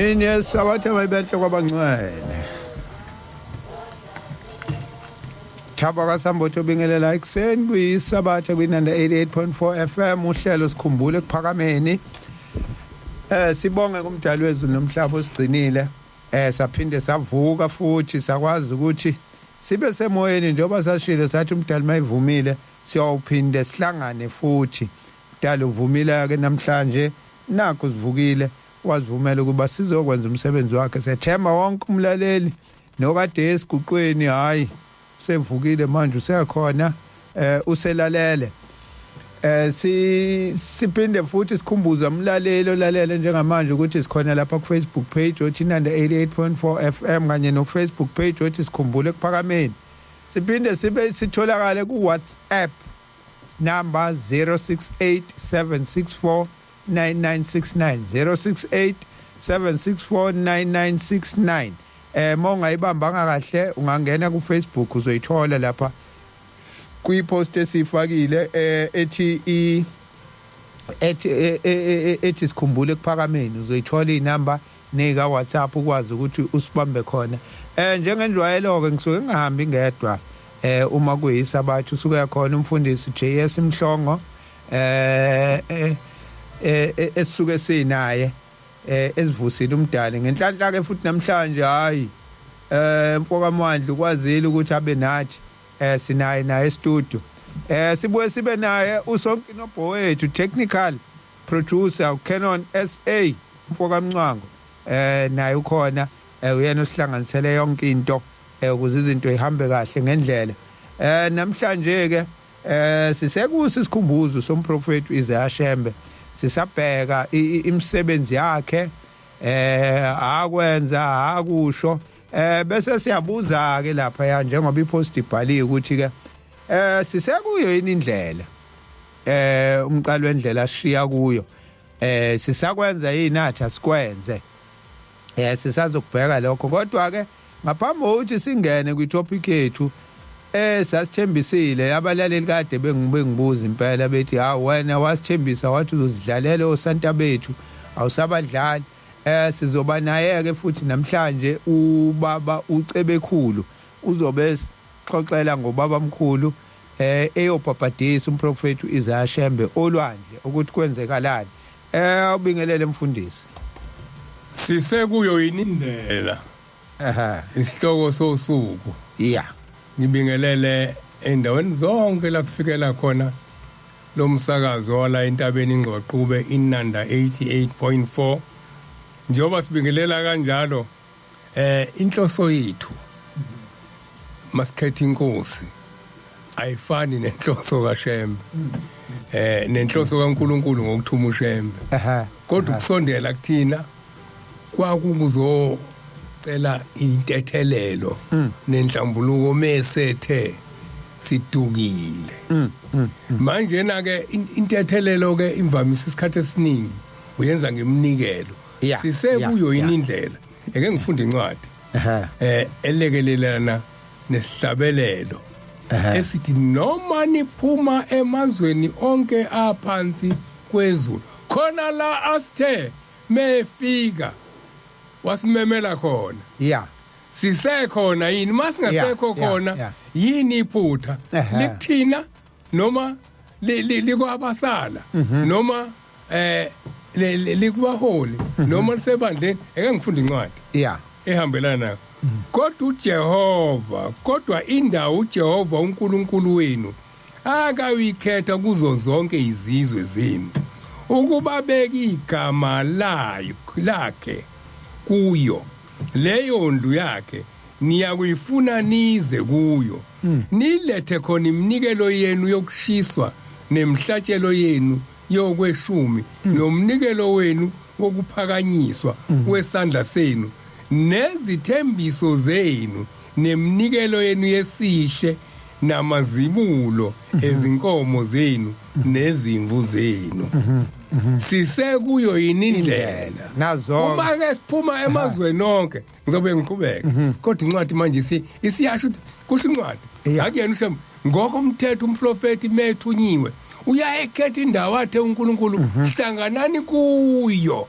Imini yesabatha mayibenhle kwabangcwele. Thaba kaSambotho bingelela ekseni kuyisabatha kwinanda 88.4 FM uhlelo Sikhumbula ekuphakameni. Sibonge kumdali wezulu nomhlaba osigcinile. Saphinde savuka futhi sakwazi ukuthi sibe semoyeni njengoba sashilo sathi umdali mayivumile siyawuphinde sihlangane futhi. Umdali uvumile ke namhlanje nakho sivukile wazivumela ukuba sizokwenza umsebenzi wakhe. Sethemba wonke umlaleli nokade esiguqweni hayi sevukile manje usekhona uselalele. Siphinde futhi sikhumbuza umlaleli olalele njengamanje ukuthi sikhona lapha ku Facebook page othi Nanda 88.4 FM kanye no Facebook page othi Sikhumbula ekuphakameni. Siphinde sibe sitholakala ku WhatsApp number 0687649969 0687649969. Mongayibambanga kahle ungangena ku Facebook uzoyithola lapha kuyipost esifakile ethi Sikhumbula ekuphakameni uzoyithola inamba nika WhatsApp ukwazi ukuthi usibambe khona. Njengenjwayelo ke ngisuke ngihambi ngedwa uma kuyisabathu usuke khona umfundisi JS Mhlongo esisuke sinaye esivusile umdali ngenhlanhla ke futhi namhlanje hayi mfoka Mandla ukwazile ukuthi abe nathi sinaye naye studio sibuye sibe naye uSonkinobho wethu technical producer Canon SA mfoka Mncwango naye ukhona uyena osihlanganisele yonke into ukuze izinto ihambe kahle ngendlela. Namhlanje ke sisekusi isikhumbuzo somprofeti uShembe sisabheka imisebenzi yakhe akwenza akusho bese siyabuza ke lapha njengoba ipost ibhaliwe ukuthi ke sisekuyo yini indlela umqalo wendlela ashiya kuyo sisakwenza yini athi asikwenze sisazokubheka lokho kodwa ke ngaphambi kokuthi singene kwitopic yethu sasithembisile abalaleli kade bengibuza impela bethi wena wasithembisa wathi uzozidlalela osanta bethu awusabadlali sizoba naye ke futhi namhlanje ubaba uCebekhulu uzobe xoxela ngobaba mkhulu eyobhabhadisa umprofeti uShembe olwandle ukuthi kwenzekalani. Ubingelele mfundisi. Sisekuyo yini indlela isihloko sosuku ngibingelele endaweni zonke la kufikela khona lo msakazo wala entabeni ingqoqhube inanda 88.4 njengoba sibingelela kanjalo inhloso yethu masikhetha inkosi ayifani nenhloso kaShembe nenhloso kaNkuluNkulu ngokuthuma uShembe kodwa ukusondela kuthina kwakuzo cela intethelelo nenhlambuluko mesethe sidukile manje na ke intethelelo ke imvamisa isikhathi esiningi uyenza ngemnikelo sisekuyo yini indlela eke ngifunda incwadi elekelelana nesihlabelelo esithi noma niphuma emazweni onke aphansi kwezulu khona la asithe mefika wasimemela khona sisekhona yini masingasekho khona yini iphutha likuthina noma likwabasala noma likubaholi noma lisebandleni eke ngifunda incwadi ehambelana nayo kodwa uJehova kodwa indawo uJehova uNkulunkulu wenu akayikhetha kuzo zonke izizwe zenu ukuba beka igama lakhe kuyo leyo ndlu yakhe niyakuyifuna nize kuyo nilethe khona iminikelo yenu yokushiswa nemhlatshelo yenu yokweshumi nomnikelo wenu wokuphakanyiswa wesandla senu nezithembiso zenu nemnikelo yenu yesihle namazibulo ezinkomo zenu nezimvu zenu sisekuyo yini indlela nazo uma ke siphuma emazweni onke ngizobe ngiqhubeka kodwa incwadi manje isiyasho ukuthi kusho incwadi akuyena uShembe ngokomthetho umprofeti methunyiwe uyayekhetha indawo athe uNkulunkulu hlanganani kuyo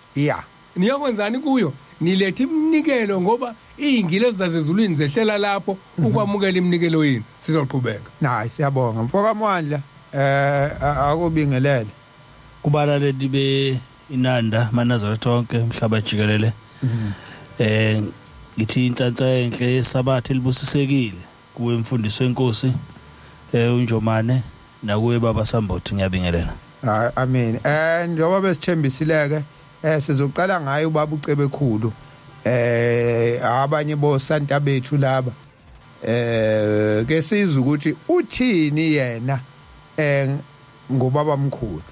niyakwenzani kuyo nilethe iminikelo ngoba izingilosi zasezulwini zehlela lapho ukwamukela iminikelo yini sizoqhubeka. Hayi siyabonga mfoka Mwandla akubingelele kubalaleli be inanda manazareth onke umhlaba jikelele. Ngithi inhlanhla enhle yesabatha elibusisekile kuwe mfundisi wenkosi uNjomane nakuwe baba Sambothi ngiyabingelela. Amen. Njengoba besithembisileke sizoqala ngayo ubaba ucebe khulu abanye bosanta bethu laba ke sizwe ukuthi uthini yena ngobaba mkhulu.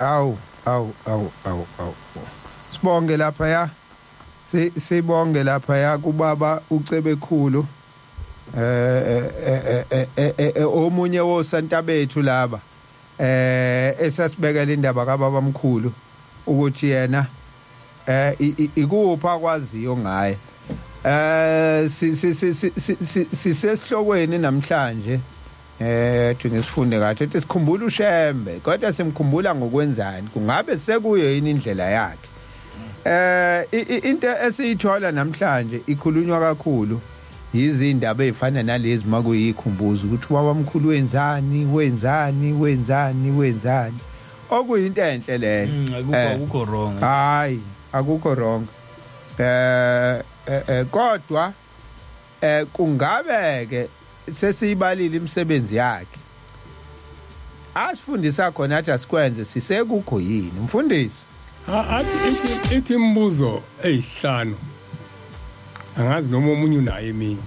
Awu. Sibonge lapha ya. Sibonge lapha ya kubaba uCebekhulu. Omunye wosanta bethu laba. Esasibekela indaba kaBaba mkhulu ukuthi yena ikupha kwaziyo ngaye. Sisesihlokweni namhlanje ethi ngisifunde kahle ethi sikhumbula uShembe kodwa simkhumbula ngokwenzani kungabe sekuyo yini indlela yakhe into esiyithola namhlanje ikhulunywa kakhulu izindaba ezifana nalezi makuyikhumbuzo ukuthi baba mkhulu wenzani okuyinto enhle leyo akukho wrong hayi akukho wrong kodwa kungabe ke sesiyibalile imisebenzi yakhe asifundisa khona athi asikwenze sisekukho yini mfundisi athi ithi imbuzo ezihlanu angazi noma omunye unayo eminye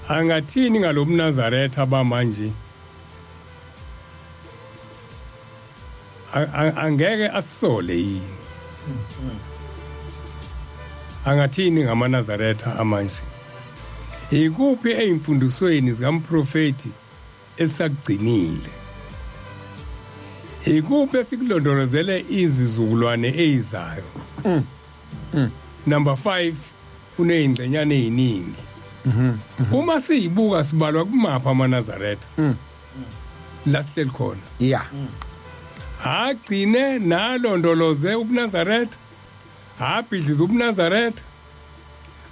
angathini ngalomnazaretha abamanje angeke asole yini angathini ngamanazaretha amanje ikuphi ezimfundisweni zikamprofeti esakugcinile ikuphi esikulondolozele izizukulwane ezizayo number 5 kuneyingxenyana eziningi uma siyibuka sibalwa kumapha amanazaretha la sihleli khona yeah agcine nalondoloze ubunazaretha abhidliza ubunazaretha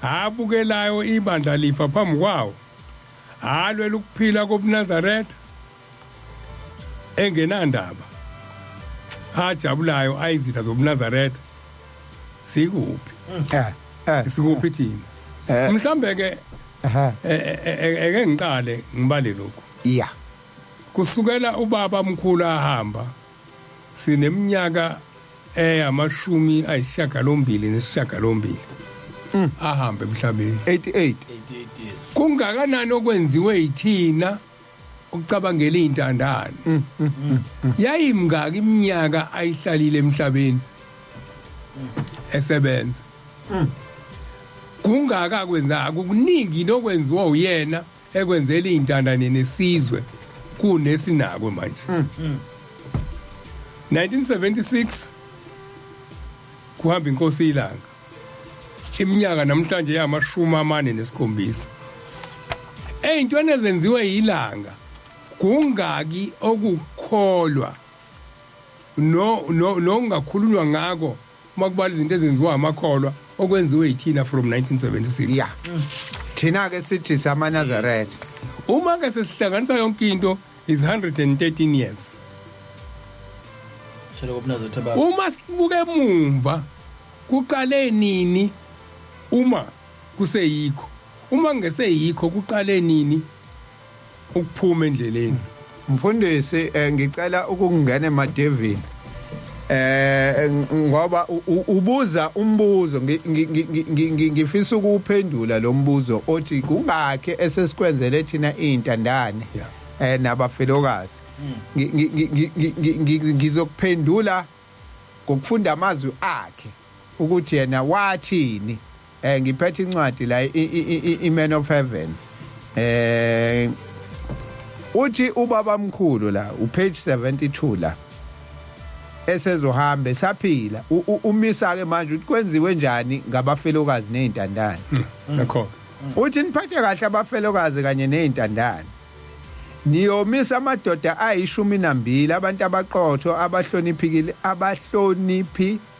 abukelayo ibandla lifa phambi kwawo alwela ukuphila kobunazaretha engenandaba ajabulayo ayizitha zobunazaretha sikuphi sikuphi thina mhlambe ke eke ngiqale ngibale lokho yeah kusukela ubaba mkhulu ahamba sineminyaka eyamashumi ayishagalombili nesishagalombili ahambe emhlabeni 88 years kungakanani okwenziwe yithina ukucabangela izintandane yayimngaka iminyaka ayihlalile emhlabeni esebenza kungaka kwenza akukuningi nokwenziwa uyena ekwenzela izintandane nesizwe kunesinako manje 1976 kuhamba inkosi ilanga iminyaka namhlanje yamashumi amane nesikhombisa eyintweni ezenziwe yilanga kungaki okukholwa no ungakhulunywa ngako makubala izinto ezenziwa amakholwa okwenziwe yithina from 1976 yeah thina ke sithi samanazaretha uma ke sesihlanganisa yonke into is 113 years shela kobunazaretha baba uma sibuke emumva kuqale nini uma kuseyikho uma ngeseyikho kuqale nini ukuphuma endleleni mfundisi ngicela ukungena emadevini ngoba ubuza umbuzo ngifisa ukuphendula lo mbuzo othi kungakhe esesikwenzele thina izintandane nabafelokazi ngizokuphendula ngokufunda amazwi akhe ukuthi yena wathini ngiphethe incwadi la iMan of Heaven uthi ubaba mkhulu la upage 72 la esezohambe saphila umisa ke manje ukuthi kwenziwe njani ngabafelokazi nezintandane nakho uthi niphathe kahle abafelokazi kanye nezintandane niyomisa amadoda ayishumi abantu abaqotho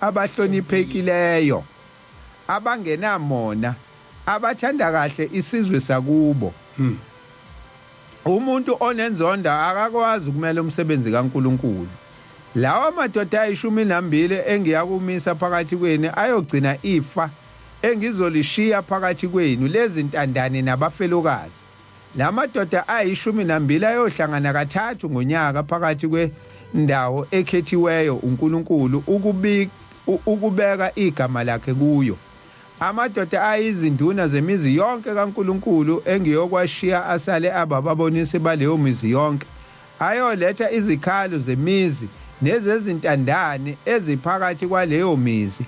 abahloniphekileyo abangenamona abathanda kahle isizwe sakubo umuntu onenzonda akakwazi ukumela umsebenzi kaNkuluNkulu lawa madoda ayishumi engiyakumisa phakathi kwenu ayogcina ifa engizolishiya phakathi kwenu lezi ntandane nabafelokazi lamadoda ayishumi ayohlangana kathathu ngonyaka phakathi kwendawo ekhethiweyo uNkulunkulu ukubeka igama lakhe kuyo amadoda ayizinduna zemizi yonke kaNkulunkulu engiyokwashiya asale abababonisi baleyo mizi yonke ayoletha izikhalo zemizi nezezintandane eziphakathi kwaleyo mizi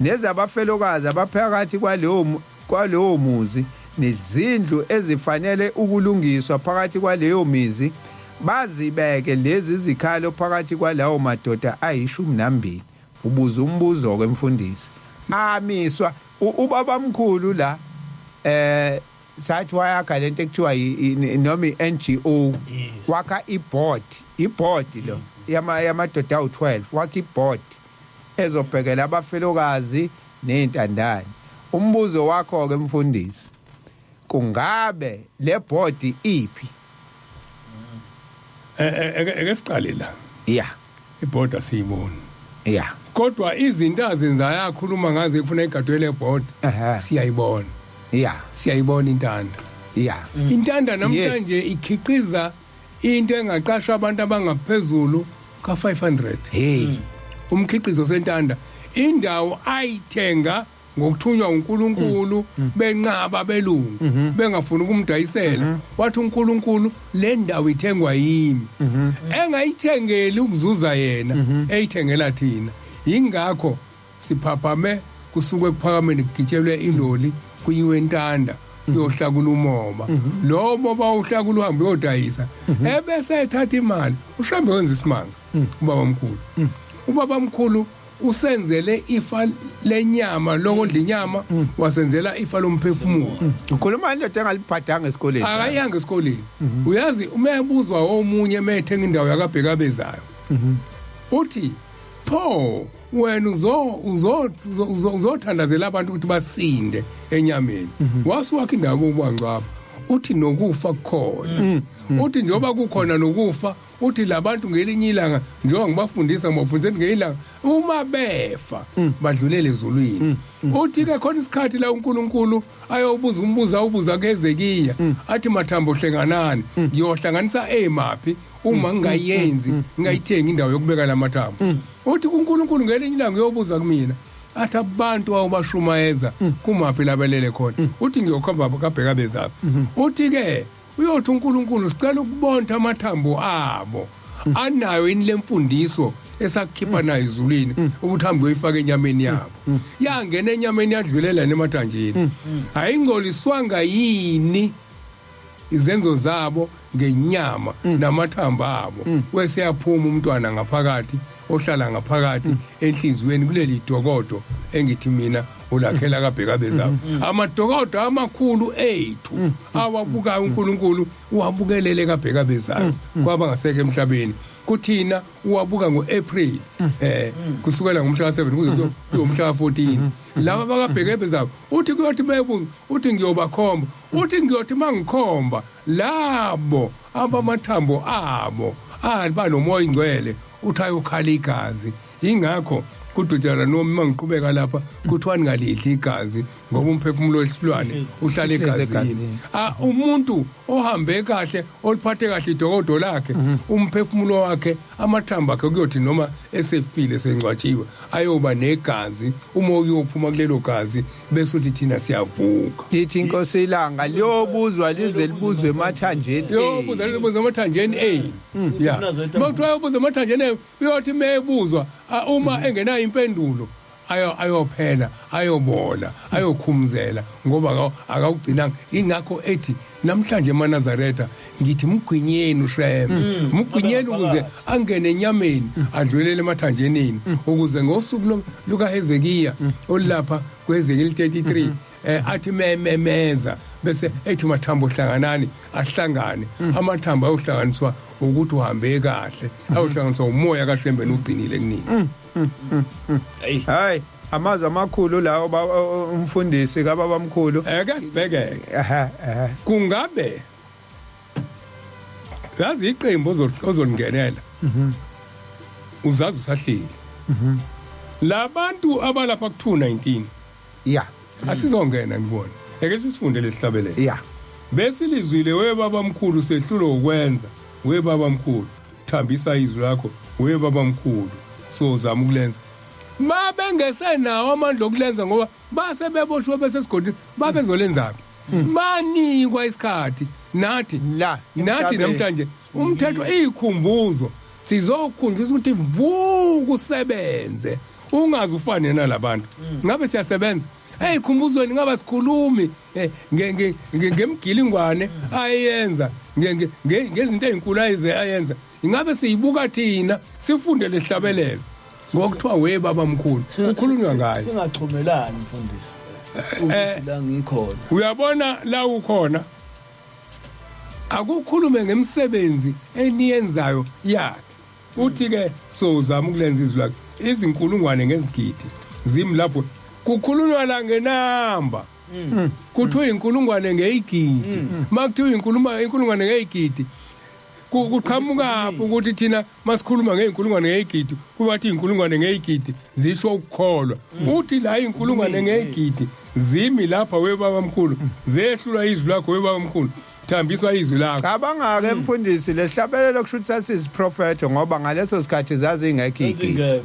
nezabafelokazi abaphakathi kwaleyo muzi nezindlu ezifanele ukulungiswa phakathi kwaleyo mizi bazibeke lezi zikhalo phakathi kwalawo madoda ayi12. Ubuza umbuzo ke mfundisi. Amiswa ubaba mkhulu la sathi wayakha lento ekuthiwa noma iNGO wakha iboard lo yamadoda awu12 wakha iboard ezobhekela abafelokazi nezintandane. Umbuzo wakho ke mfundisi, kungabe le board iphi? Eke siqale la. Yeah. Iboard asiyiboni. Yeah. Kodwa izinto azenzayo akhuluma ngaze ufuna igadwele board siyayibona. Yeah. Siyayibona intanda. Yeah. Intanda namhlanje ikhiqiza into engaqashwa abantu abangaphezulu ka500. Hey. Umkhiqizo sentanda indawo ayithenga ngokuthunywa uNkulunkulu benqaba belungu bengafuni ukumdayisela wathi uNkulunkulu le ndawo ithengwa yimi engayithengeli ukuzuza yena eyithengela thina. Ingakho siphaphame kusuke kuphakameni kugitshelwe iloli kuyiwe entanda uyohlakula umoba. Lo moba uhlakula uhambe uyodayisa ebese ethatha imali uShembe wenza isimanga ubaba mkhulu. Ubaba mkhulu usenzele ifa lenyama lokudla inyama wasenzela ifa lomphefumulo. Ukhuluma into engalibhadanga esikoleni. Akayanga esikoleni. Uyazi umebuzwa omunye methenga indawo yakabhekabezayo. Uthi pho wena uzothandazela abantu ukuthi basinde enyameni. Wasuwakha indawo obangcwaba. Uthi nokufa kukhona. Uthi njoba kukhona nokufa uthi labantu ngelinye ilanga njengoba ngibafundisa ngibafundise ngeilanga uma befa badlulele ezulwini. Uthi ke khona isikhathi la uNkulunkulu ayobuza umbuzo awubuza keZekiya athi mathambo hlenganani ngiyohlanganisa emaphi uma ngingayenzi ngingayithenga indawo yokubeka lamathambo. Uthi uNkulunkulu ngelinye ilanga uyobuza kumina athi abantu awubashumayeza kumaphi labelele khona. Uthi ngiyokhomba kabheka bezaphi. Uthi ke uyothi uNkulunkulu sicela ukubonta amathambo abo anayo lemfundiso esakhipha nayo ezulwini ukuthi hambe uyifaka enyameni yabo. Yangena enyameni yadlulela nemathanjeni. Ayingcoliswanga yini izenzo zabo ngenyama namathambo abo. Wese yaphuma umntwana ngaphakathi ohlala ngaphakathi enhlizweni kuleli dokodo engithi mina ulakhela kabheka bezabo. Amadokodo amakhulu ethu awabuka uNkulunkulu uwabukelele kabheka bezabo kwaba ngaseke emhlabeni. Kuthina uwabuka ngoApril kusukela ngomhla ka7 kuze kuyomhla ka14. Laba bakabheke bezabo uthi kuyothi bebuza uthi ngiyobakhomba uthi ngiyothi mangikhomba labo abamathambo abo aba nomoya ingcwele uthi ayokhala igazi. Ingakho kududana noma ngiqhubeka lapha kuthiwa ningalidli igazi ngoba umphefumulo wesilwane uhlala egazini. Umuntu ohambe kahle oliphathe kahle idokodo lakhe umphefumulo wakhe amathambo akhe kuyothi noma esefile sengcwatshiwe ayoba negazi uma uyophuma kulelo gazi bese uthi thina siyavuka. Lithi inkosi ilanga liyobuzwa lize libuzwe emathanjeni. Libuzwa emathanjeni yeah. Mawuthiwa yobuzwa emathanjeni uyothi mebuzwa uma engenayo impendulo ayophela ayobola ayokhumzela ngoba akawugcinanga. Ingakho ethi namhlanje eManazareta ngithi mgwinyeni uShembe mgwinyeni ukuze angene enyameni adlulele emathanjenini ukuze ngosuku lukaHezekiya olapha kweZekiya 33 athi memeza bese ethi mathambo hlanganani ahlangane. Amathambo ayohlanganiswa ukuthi uhambe kahle ayohlanganiswa umoya kaShembe ugcinile kunini. Hayi amazwi amakhulu lawo umfundisi kababa mkhulu. Ake sibheke. Kungabe yazi iqembu ozolingenela uzazi usahleli labantu abalapha ku219 yeah asizongena ngibona eke sisifunde lesihlabelelo yeah besilizwile we baba mkhulu sehlulo ukwenza we baba mkhulu thambisa izwi lakho we baba mkhulu so zama ukulenza mabengesenawo amandla okulenza ngoba base beboshwe bese sigodini babezolenzaphi manikwa isikhathi nathi namhlanje umthetho ikhumbuzo sizokhundisa ukuthi vuka usebenze ungazi ufane nalabantu ngabe siyasebenza hey khumbuzweni ngaba sikhulumi ngemgilingwane ayenza ngezinto ezinkulu ayenza ingabe siyibuka thina sifunde lehlabelelo ngokuthiwa we baba mkhulu ukhulunywa ngayo singachumelani mfundisi ukuthi la ngikhona uyabona la ukhona akukhulume ngemsebenzi eniyenzayo yakhe uthi ke sozama ukulenza izwi lakhe izinkulungwane ngezigidi zimi lapho kukhulunywa la ngenamba kuthiwa inkulungwane ngeyigidi makuthiwa inkulungwane ngeyigidi kuqhamuka ukuthi thina masikhuluma ngeinkulungwane ngeyigidi kubathi inkulungwane ngeyigidi zisho ukukholwa uthi la inkulungwane ngeyigidi zimi lapha webaba mkhulu zehlula izwi lakho webaba mkhulu thambiswa izwi lakho cabanga ke mfundisi lehlabelelo kushuthi sasisi prophet ngoba ngaleso sikhathi zazi ingekho igidi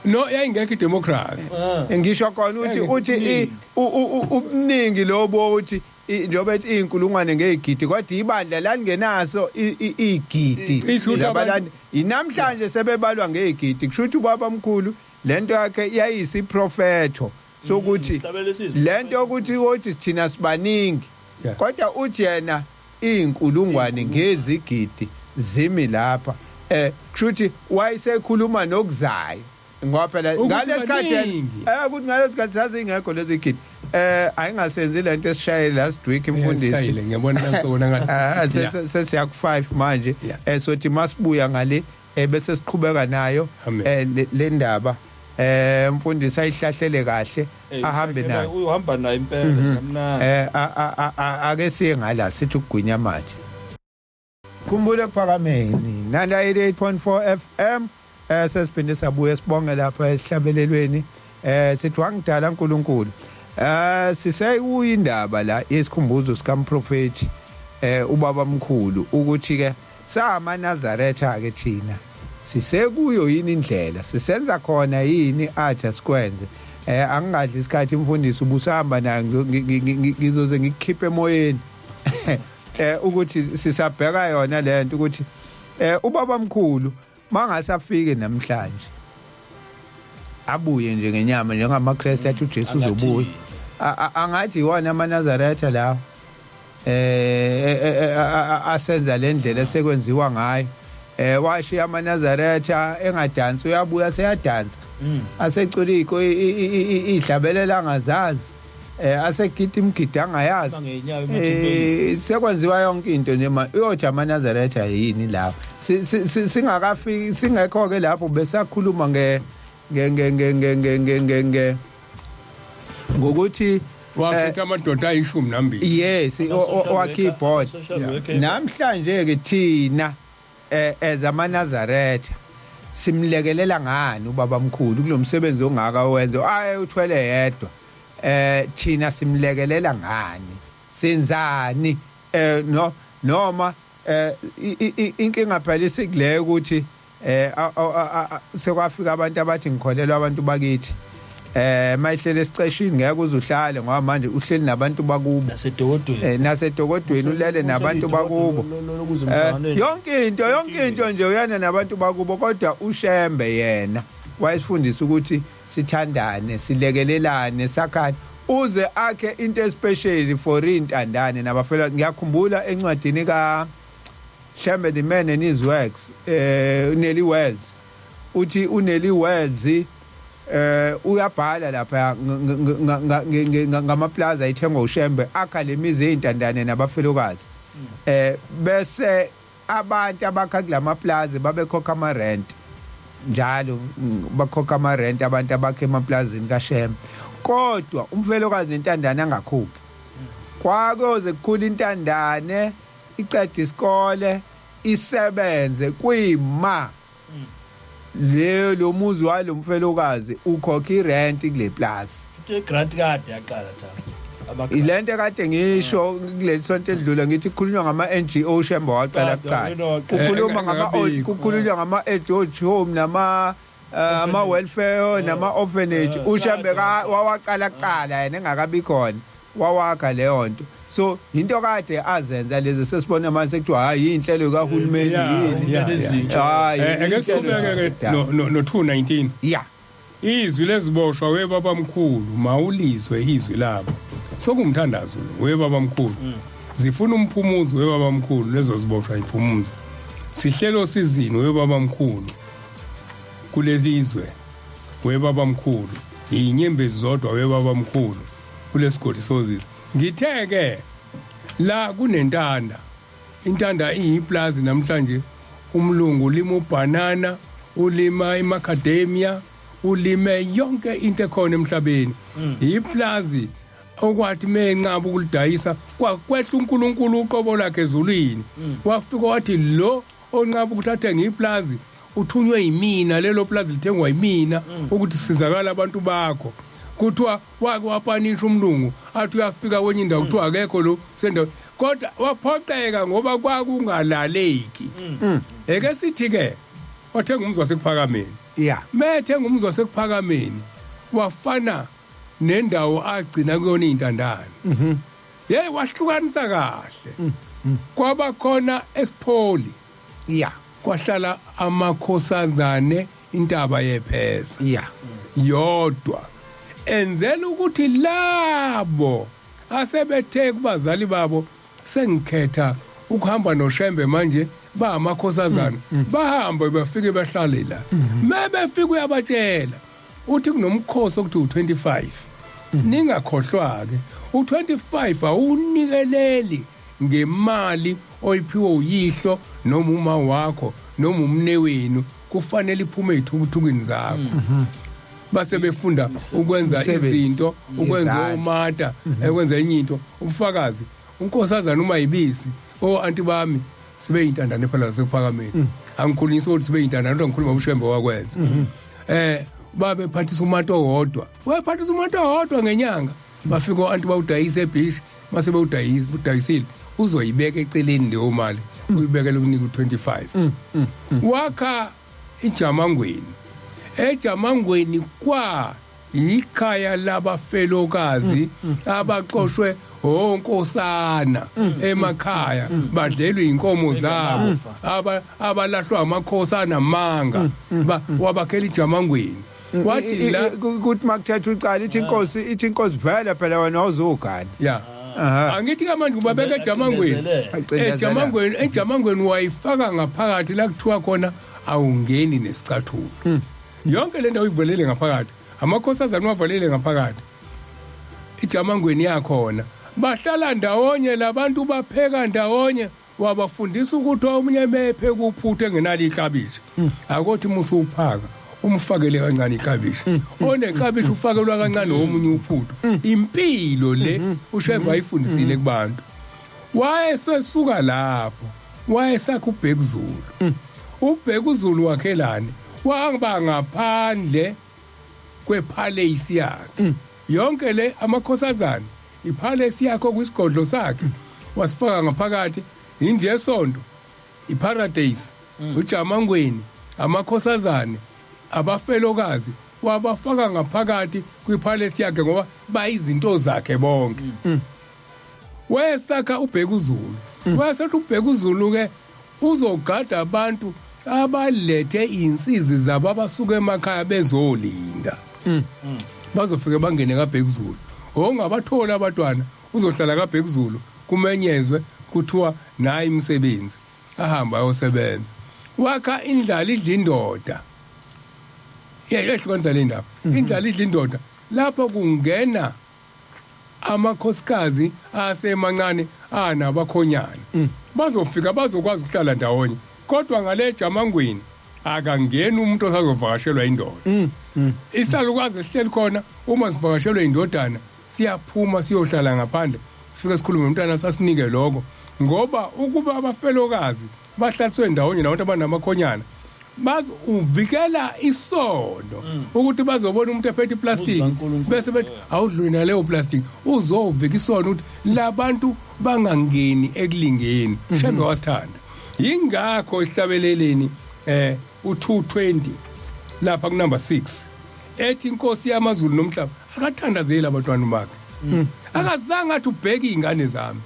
no yayingekho idemocracy ngisho khona uthi ubuningi lobo uthi njobe inkulungwane ngegidi kodwa ibandla langenaso igidi labalandi inamhlanje sebebalwa ngegidi kushuthi ubaba mkhulu lento yakhe yayisiprofetho sokuthi lento ukuthi thina sibaningi kodwa uthi yena inkulungwane ngezigidi zimi lapha kushuthi wayesekhuluma nokuzayo ngoba phela ngalesikhathi ukuthi ngalesikhathi sazingekho lezi gidi ayingasenzi lento esishayile last week imfundisi ngiyabona lasona ngathi sesiya ku5 manje sothi masibuya ngale bese siqhubeka nayo le ndaba mfundisi ayihlahlele kahle ahambe nayo uhamba nayo impela kamnandi ake siye ngala sithi ukugwinya manje khumbule kuphakameni 98.4 FM sesiphinde sabuya sibonge lapha esihlabelelweni sithi wangidala uNkulunkulu siseyuyindaba la yesikhumbuzo sikamprofeti ubaba mkhulu ukuthi ke sama Nazaretha ke thina sisekuyo yini indlela sisenza khona yini athi sikwenze angingadli isikhathi imfundisi ubusahamba nayo ngizoze ngikukhiphe emoyeni ukuthi sisabheka yona lento ukuthi ubaba mkhulu mangasafike namhlanje abuye nje ngenyama njengamaKristu athi uJesu uzobuya angathi iwona amaNazaretha lawo asenza lendlela esekwenziwa ngayo washiya amaNazaretha engadansi uyabuya seyadansa asecula ihlabelela angazazi asegida imgidi angayazi sekwenziwa yonke into nje uyothi amaNazaretha yini lapho singakafiki singekho ke lapho besakhuluma ngokuthi wakhetha amadoda ayishumi nambili yes wakeyboard namhlanje ke thina ezamaNazaretha simlekelela ngani ubaba mkhulu kulomsebenzi ongaka owenza uthwele yedwa thina simlekelela ngani senzani noma inkinga phela isikule ukuthi sekwafika abantu abathi ngikholelwa abantu bakithi mayihlele esiceshini ngeke uzuhlale ngoba manje uhleli nabantu bakubo nasedokodweni ulele nabantu bakubo yonke into nje uyana nabantu bakubo kodwa uShembe yena wayesifundisa ukuthi sithandane silekelelane sakhane uze akhe into especially for intandane nabafela ngiyakhumbula encwadini ka Shembe the Man and His Works Nelly Wells uthi uNelly Wells uyabhala lapha ngamaplaza ayithengwa uShembe akha lemizi ezintandane nabafelokazi bese abantu abakha kulamaplaza babekhokha ama rent njalo bakhokha ama rent abantu abakhe emaplazini kaShembe kodwa umfelokazi nentandane angakhuphi kwakoze kukhula intandane iqeda isikole isebenze kuyima lo muzi walo mfelokazi ukhokha irent kule plaza grant kade yaqala thana ilento kade ngisho kulesonto edlula ngithi kukhulunywa ngama NGO Shembe waqala kuqala kukhulunywa ngama age home nama ama welfare nama orphanage uShembe wawaqala yena engakabi khona wawakha leyo nto so into kade azenza lezi sesibona manje sekuthiwa hayi inhlelo kahulumeni yini hayi ngesiqhubeke no 219 yeah izwi leziboshwa webabamkhulu mawulizwe izwi labo sokumthandazo webabamkhulu zifuna umphumuzo webabamkhulu lezo ziboshwa iphumuzo sihlelo sizini webabamkhulu kulelizwe webabamkhulu inyembezi zodwa webabamkhulu kulesigodi sozizwe ngitheke la kunentanda intanda iyiplazi namhlanje umlungu ulima ubanana ulima imacadamia ulime yonke into ekhona emhlabeni iplazi okwathi menqaba ukulidayisa kwakwehla uNkulunkulu uqobo lakhe ezulwini wafika wathi lo onqaba ukuthatha ngiplazi uthunywe yimina lelo plazi lithengwa yimina ukuthi sizakala abantu bakho kuthiwa wapanisha umlungu athi uyafika kwenye indawo kuthiwa akekho lo senda kodwa waphoqeka ngoba kwakungalaleki eke sithi ke wathenga umzi wasekuphakameni yeah methenga umzi wasekuphakameni wafana nendawo agcina kuyona intandane hey wahlukanisa kahle kwaba khona esipholi yeah kwahlala amakhosazane intaba yephesa yeah yodwa enzela ukuthi labo asebethe kubazali babo sengikhetha ukuhamba noShembe manje ba amakhosazana bahamba bafike bahlale la mebefika uyabatshela uthi kunomkhosi okuthi u25 ningakhohlwa ke u25 awunikeleli ngemali oyiphiwe uyihlo noma uma wakho noma umne wenu kufanele iphume ezithukuthukini zakho base befunda ukwenza izinto ukwenza umata ekwenza enye into ubufakazi unkosazana uma yibisi anti bami sibe intandane phela sekuphakameni angikhulunisa ukuthi sibe intandane kodwa ngikhuluma uShembe wakwenza babe phathisa umato owodwa wephathisa umato owodwa ngenyanga bafika anti bawudayisa eBish mase bawudayisile uzoyibeka eceleni leyo mali uyibekele ukunika u25 wakha iJamangweni eJamangweni kwa ikhaya labafelokazi abaxoshwe onkosana emakhaya badlelwe inkomo zabo abalahlwa amakhosana manga wabakhela iJamangweni wathi la ukuthi makuthetha ucala ithi inkosi vele phela wena awuzogana yeah angithi manje ubabeka eJamangweni wayifaka ngaphakathi la kuthiwa khona awungeni nesicathulo yonke lento uyivalele ngaphakathi amakhosazana wavalele ngaphakathi iJamangweni yakhona bahlala ndawonye labantu bapheka ndawonye wabafundisa ukuthi omunye mepheka uphuthe engenali iklabishi akothi musu uphaka umfakele kancane iklabishi onekabishi ufakelwa kancane omunye uphutho impilo le uShembe ayifundisile kubantu wayesesuka lapho wayesakha uBhekuzulu wakhelane waba ngaphandle kwepalace yakhe yonke le amakhosazana ipalace yakho kwisigodlo sakhe wasifaka ngaphakathi indlu yesonto iparadise uJamangweni amakhosazane abafelokazi wabafaka ngaphakathi kwipalace yakhe ngoba bayizinto zakhe bonke wesakha uBhekuzulu wasethi uBhekuzulu ke uzogada abantu abalethe insizi zabo abasuka emakhaya bezolinda bazofike bangene kaBhekuzulu ongabathola abantwana uzohlala kaBhekuzulu kumenyezwe kuthiwa nayi imisebenzi ahamba ayosebenza wakha indlala idla indoda yehlukanisa le ndaba indlala idla indoda lapho kungena amakhosikazi asemancane anabakhonyana bazofika bazokwazi ukuhlala ndawonye kodwa ngale Jamangweni akangeni umuntu osazovakashelwa indoda isalukazi esihleli khona uma sivakashelwe indodana siyaphuma siyohlala ngaphandle sifike sikhulume nomntana sasinike lokho ngoba ukuba abafelokazi bahlatswe ndawonye nabantu abanamakhonyana uvikela isono ukuthi bazobona umuntu ephethe iplastic bese bethi awudluli naleyo plastic uzovika isono ukuthi labantu bangangeni ekulingeni Shembe wasithanda ingakho isihlabeleleni u220 lapha ku number 6 ethi inkosi yamaZulu nomhlaba akathandazeli abantwana bakhe akazange athi ubheke izingane zami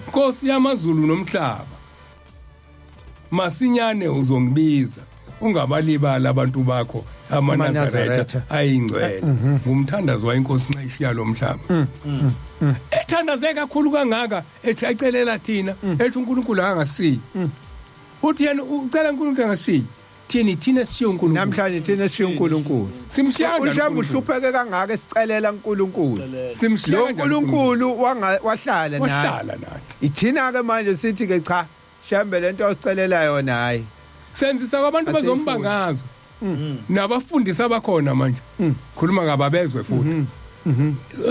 Nkosi yamazulu nomhlaba masinyane uzongibiza ungabalibala abantu bakho amaNazaretha ayingcwele ngumthandazo wayenkosi nayishiya lo mhlaba ethandaze kakhulu kangaka ethi acelela thina ethi uNkulunkulu angasiyi uthi yena ucela uNkulunkulu angasiyi thina sishiya uNkulunkulu namhlanje thina sishiya uNkulunkulu simshiyana uShembe uhlupheke kangaka esicelela uNkulunkulu simshiyana lo uNkulunkulu wahlala nathi ithina ke manje sithi ke cha Shembe lento osicelela yona hayi senzisa kwabantu bezombangazo nabafundisi abakhona manje khuluma ngababezwe futhi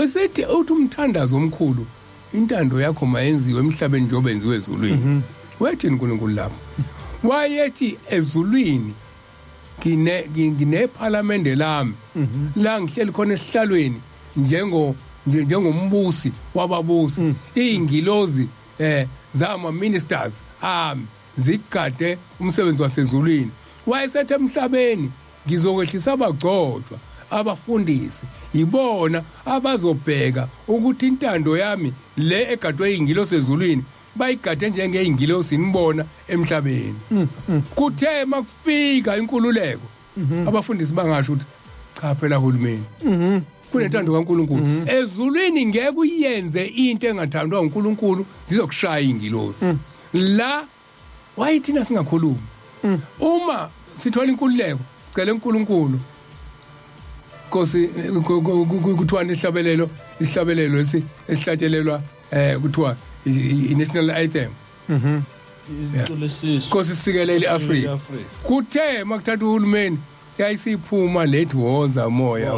usethi uthi umthandazo omkhulu intando yakho mayenziwe emhlabeni njengoba enziwe ezulwini wethi uNkulunkulu lapho wayethi ezulwini ngine parliament lami la ngihleli khona esihlalweni njengombusi wababusi izingilozi zama ministers zigade umsebenzi wasezulwini wayesethe emhlabeni ngizokwehlisa abagcotshwa abafundisi yibona abazobheka ukuthi intando yami le egadwe izingilosi ezulwini bayigade njengeyingilosi nibona emhlabeni kuthe makufika inkululeko abafundisi bangasho ukuthi cha phela uhulumeni kunentando kaNkulunkulu ezulwini ngeke uyenze into engathandwa uNkulunkulu zizokushaya ingilosi la wayithina singakhulumi uma sithola inkululeko sicela uNkulunkulu Nkosi kuthiwa isihlabelelo esihlatshelelwa kuthiwa i-national anthem Nkosi sikelele Afrika kuthe makuthatha uhulumeni yayisiphuma lethi woza moya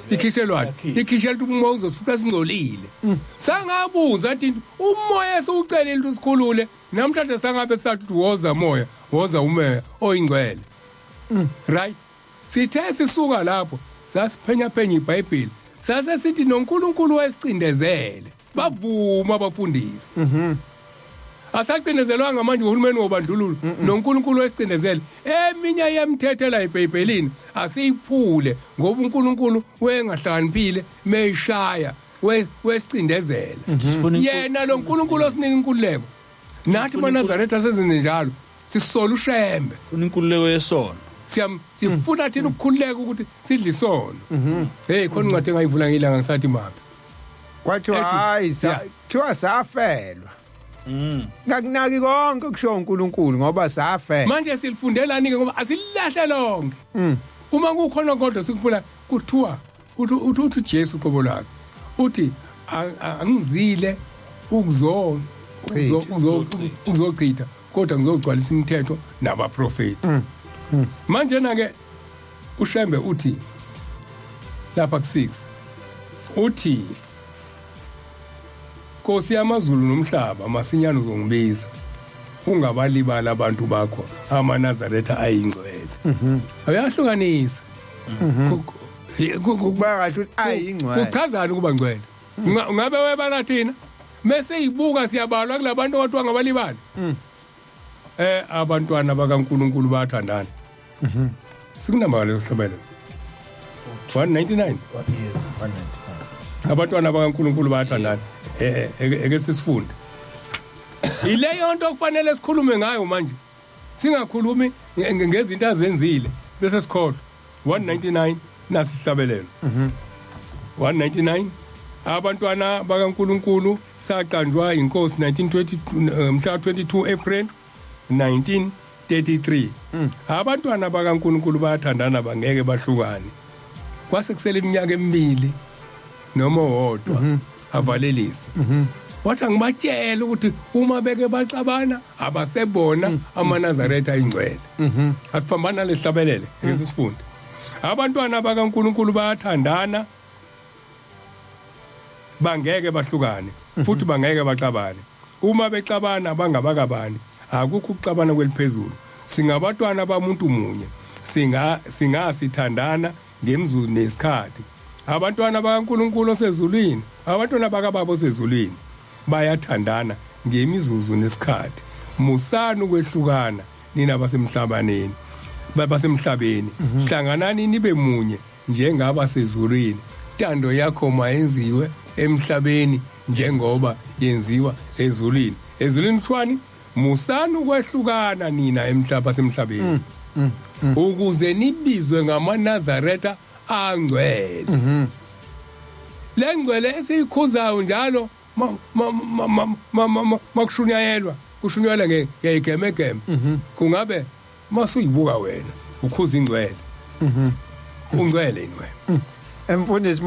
ikhishelwana ikhishela umoya uzofika singcolile sangabuza athi umoya esiucelile ukuthi sikhulule namhlanje sangabe sathi woza moya oyingcwele right sithe sisuka lapho sasiphenya iBhayibheli sase sithi noNkulunkulu wesicindezele bavuma abafundisi asacindezelwanga manje uhulumeni wobandlululo noNkulunkulu wesicindezele eminye yemthetho la eBhayibhelini asiyiphule ngoba uNkulunkulu wengahlakaniphile meyishaya wesicindezele yena lo nkulunkulu osinika inkululeko nathi maNazaretha sezenze njalo sisola uShembe inkululeko yesono sifuna thina ukukhululeka ukuthi sidle isono hey khona incwadi engayivula ngilanga ngisathi maphi kwathi hayi thiwa safelwa ngakunaki konke kusho uNkulunkulu ngoba safela manje silifundelani ke ngoba asililahle lonke uma kukhona kodwa sikufuna kuthiwa uthi Jesu qobo lakhe uthi angizile ukuzochitha kodwa ngizogcwalisa imithetho nabaprofeti manje na ke uShembe uthi lapha ku6 uthi Nkosi yamazulu nomhlaba masinyane uzongibiza ungabalibala abantu bakho amaNazaretha ayingcwele ayahlukanisa kuba kahle ukuthi ayingcwele kuchazana ukuba ngcwele ngabe webala thina mase ibuka siyabalwa kulabantu abathiwa ngabalibali abantwana bakaNkulunkulu bayathandana sikunamba leso sihlabelo 199 abantwana bakaNkulunkulu bayathandana eke sisifunda ileyo nto okufanele sikhulume ngayo manje singakhulumi ngezinto azenzile bese sikhohlwa 199 nasihlabelelo 199 abantwana bakaNkulunkulu saqanjwa inkosi 1922 mhla 22 April 1933 abantwana bakaNkulunkulu bayathandana bangeke bahlukane kwase kusele iminyaka emibili noma owodwa avalelisa wathi ngibatshela ukuthi uma beke baxabana abasebona amaNazaretha ayingcwele asiphambana lehlabelele ngesifunda abantwana bakaNkulunkulu bayathandana bangeke bahlukane futhi bangeke baxabane uma bexabana bangabakabani akukho ukuxabana kweliphezulu singabantwana bamuntu munye singasithandana ngemzuzu nesikhathi abantwana bakaNkulunkulu osezulwini abantwana bakababa osezulwini bayathandana ngemizuzu nesikhathi musana ukwehlukana nina basemhlabaneni basemhlabeni hlanganani nibe munye njengaba sezulwini intando yakho mayenziwe emhlabeni njengoba yenziwa ezulwini. Ezulwini kuthiwani? Musani ukwehlukana nina emhlaba semhlabeni ukuze nibizwe ngamaNazaretha angcwele. Lengcwele esiyikhuzayo njalo makushunyayelwa kushunyayela ngegeme kungabe masuyibuka wena ukhuza ingcwele ungcwele inwe. Emfundisi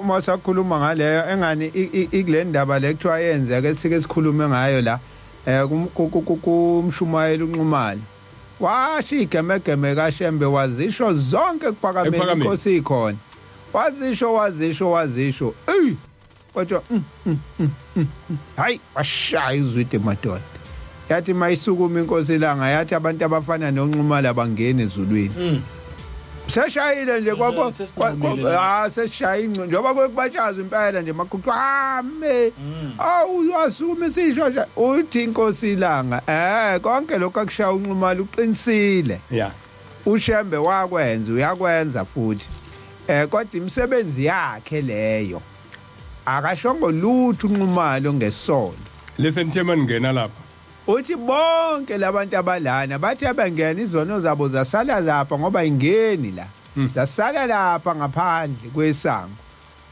masakhuluma ngaleyo engani ikule ndaba le kuthiwa yenzeke sike sikhulume ngayo la kumshumayela unxumalo washo igemegeme kaShembe wazisho zonke kuphakameni inkosi ikhona wazisho kodwa hayi washaya izwide madoda yathi mayisukuma inkosi langa yathi abantu abafana nonxumalo abangena ezulwini seshayile nje kwakho seshaya ingco njoba kwekubatshaza impela nje makuthi me awasukuma isisho nje uthi inkosi langa konke lokho akushaya unxumalo uqinisile uShembe wakwenza uyakwenza futhi kodwa imisebenzi yakhe leyo akashongo lutho unxumalo ngesondo. Listen Themani ngena lapha uthi bonke labantu abalana bathi abangena izono zabo zasala lapha ngoba ingeni la zasala lapha ngaphandle kwesango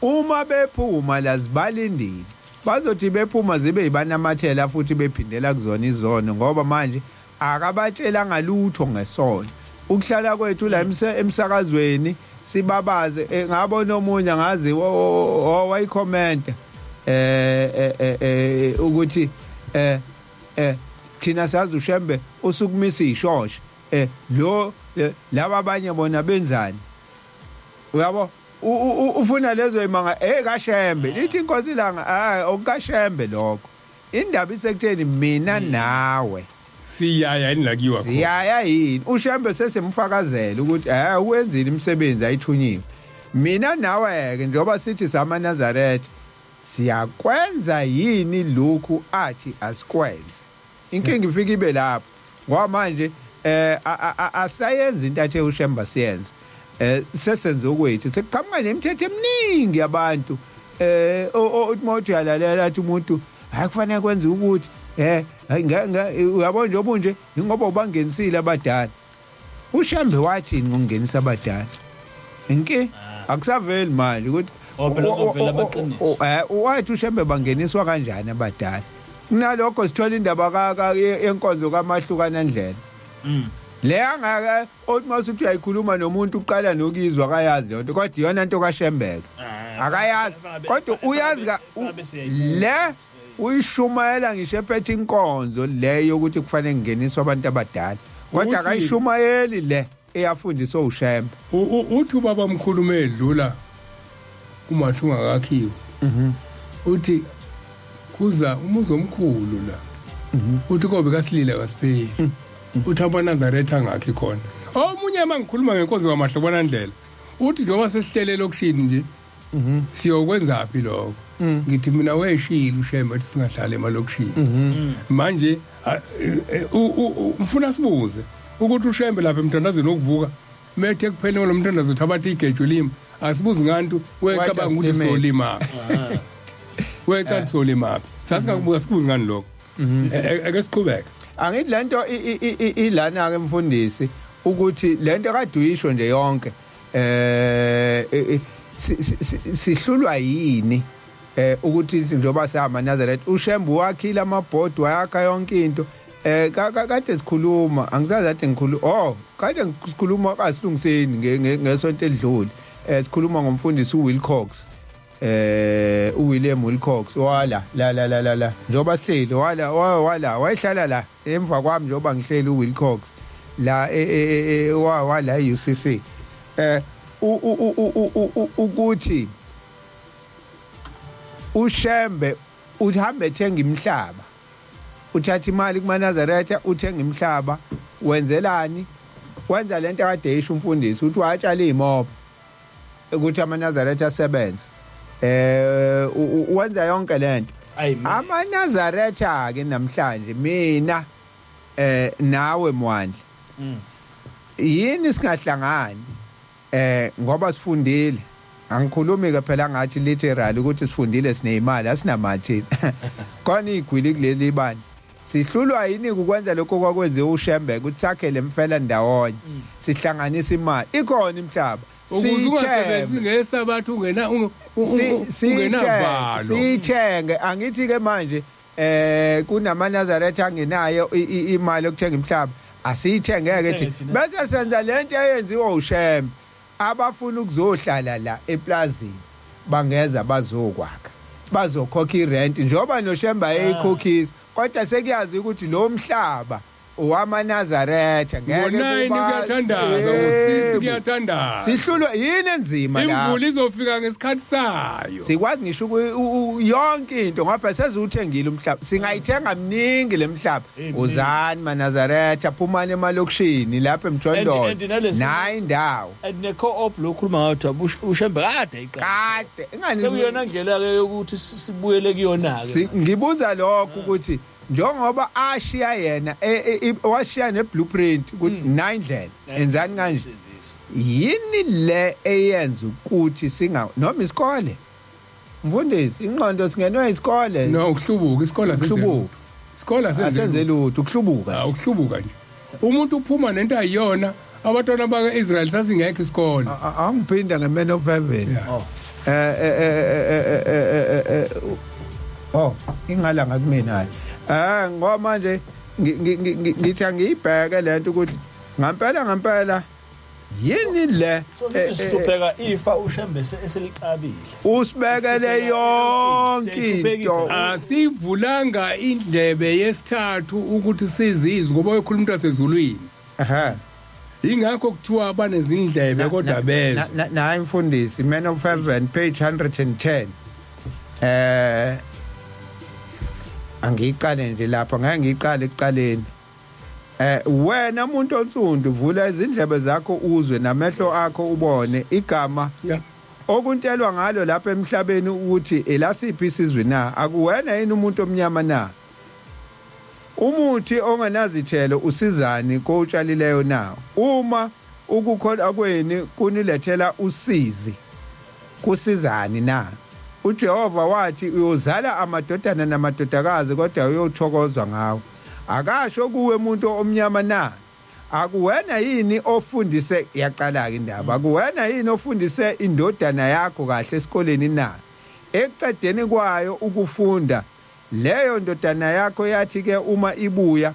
uma bephuma lazibalindile bazothi bephuma zibe yibanamathela futhi bephindela kuzona izono ngoba manje akabatshela ngalutho ngesono. Ukuhlala kwethu la emsakazweni sibabaze ngabona omunye ngazi wayikhomenta ukuthi thina sazi uShembe usukumisa ishosha lo laba abanye bona benzani uyabo ufuna lezo imanga kaShembe lithi inkosi langa okukaShembe lokho indaba isekutheni mina nawe siyaya yini lakiwa khona siyaya yini uShembe sesemfakazela ukuthi uwenzile imisebenzi ayithunyiwe mina nawe ke njoba sithi samaNazaretha siyakwenza yini lokhu athi asikwenze. Inkinga ifika ibe lapho ngoba manje asayenza into athe uShembe siyenza sesenze okwethu sekuqhamuka nemithetho eminingi yabantu umuntu uyalalela athi umuntu akufanele kwenza ukuthi uyabona nje obunje ngoba ubangenisile abadala uShembe wathi ngongenisa abadala inke akusaveli manje ukuthi phela uzovela abaqiniso wathi uShembe bangeniswa kanjani abadala kunalokho sithola indaba yenkonzo kaMahlukana ndlela le angaka othi masuthi uyayikhuluma nomuntu uqala nokizwa akayazi lonto kodwa iyona into kaShembe akayazi kodwa uyazi le uyishumayela ngisho ephethe inkonzo leyo ukuthi kufanele kungeniswe abantu abadala kodwa akayishumayeli le eyafundiswa uShembe uthi ubaba omkhulu edlula uMashunga kakhiwe uthi kuza umuzi omkhulu la uthi kobe kasilile kasipheli uthi amaNazaretha ngakhi khona omunye mangikhuluma ngenkonzo kaMahlobana ndlela uthi njengoba sesihlelele okushini nje siyokwenza phi lokho ngithi mina weshila uShembe ethi singahlala emalokishini manje ufuna sibuze ukuthi uShembe lapha emthandazweni okuvuka methe kuphela lo mthandazo uthabatha igejo lima asibuzi ngantu wecabanga ukuthi solima wecala solima sasingakubuka sibuzi ngani lokho ake siqhubeke angithi lento ilana ke mfundisi ukuthi lento kade uyisho nje yonke sihlulwa yini ukuthi njengoba samaNazaretha uShembe wakhila amabhodi wayakha yonke into kade sikhuluma angizazi ade ngikhuluma kade sikhuluma kasilungiseni ngesonto edlule sikhuluma ngomfundisi uWilcox uWilliam Wilcox wala la njoba sihleli wala wayehlala la emva kwami njoba ngihleli uWilcox la wala eUCC ukuthi uShembe uhambe ethenga imhlaba uthatha imali kumaNazaretha uthenga imhlaba wenzelani wenza lento akade eyisho umfundisi uthi watshala izimobo ukuthi amaNazaretha asebenze wenza yonke lento amaNazaretha ke namhlanje mina nawe Mwandla yini singahlangani ngoba sifundile angikhulumi ke phela ngathi literal ukuthi sifundile sinezimali asinamathi khona igwili kuleli bani sihlulwa yini ukwenza lokho kwakwenziwa uShembe ukuthi sakhele mfela ndawonye sihlanganisa imali ikhona imhlaba ukuzusebenzi ngesabathu ungenavalo sithenge angithi ke manje kunama Nazareth angenayo imali yokuthenga imhlaba asiyithengeke ethi bese senza lento eyenziwa uShembe abafuna ukuzohlala la eplazini bangeza bazokwakha bazokhokha irent njoba noShembe ayikhokhisa kodwa sekuyazi ukuthi lo mhlaba owamaNazaretha ngeke kuyathandaza usisi kuyathandaza sihlulwe yini enzima la imvula izofika ngesikhathi sayo sikwazi ngisho yonke into ngoba sezuthengile umhlaba singayithenga mningi lemhlaba uzani maNazaretha phumane emalokishini lapha eMjondolo nayi indawo ne co-op lokhuluma ngathi uShembe kade iqala ingani sekuyona ndlela ke ukuthi sibuyele kuyona ke ngibuza lokho ukuthi njengoba ashiya yena washiya neblueprint ukuthi nayindlela enzani kanje yini le eyenza ukuthi singa noma isikole mfundisi inqondo singenwe isikole no ukuhlubuka isikole asenze lutho ukuhlubuka ukuhlubuka nje umuntu uphuma nento ayiyona abantwana bakaIsrael sasingekho isikole angiphinda ngeman of heaven ingalanga kumina ngoba manje ngithi ngiyibheke lento ukuthi ngampela yini le sibheka ifa uShembe eselicabile usibekele yonke into asivulanga indlebe yesithathu ukuthi sizizwe ngoba uyokhuluma umuntu wasezulwini ingakho kuthiwa abanezindlebe kodwa bezwe na imfundisi man of heaven page 110 angiqale nje lapha ngeke ngiqale ekuqaleni wena umuntu onsundu vula izindlebe zakho uzwe namehlo akho ubone igama okuntelwa ngalo lapha emhlabeni ukuthi elasiphi isizwe na akuwena yini umuntu omnyama na umuthi ongenazithelo usizani kotshalileyo na uma ukukholwa kweni kunilethela usizi kusizani na uJehova wathi uyozala amadodana namadodakazi kodwa uyothokozwa ngawo akasho kuwe umuntu omnyama na akuwena yini ofundise yaqala ke indaba akuwena yini ofundise indodana yakho kahle esikoleni na ekuqedeni kwayo ukufunda leyo ndodana yakho yathi ke uma ibuya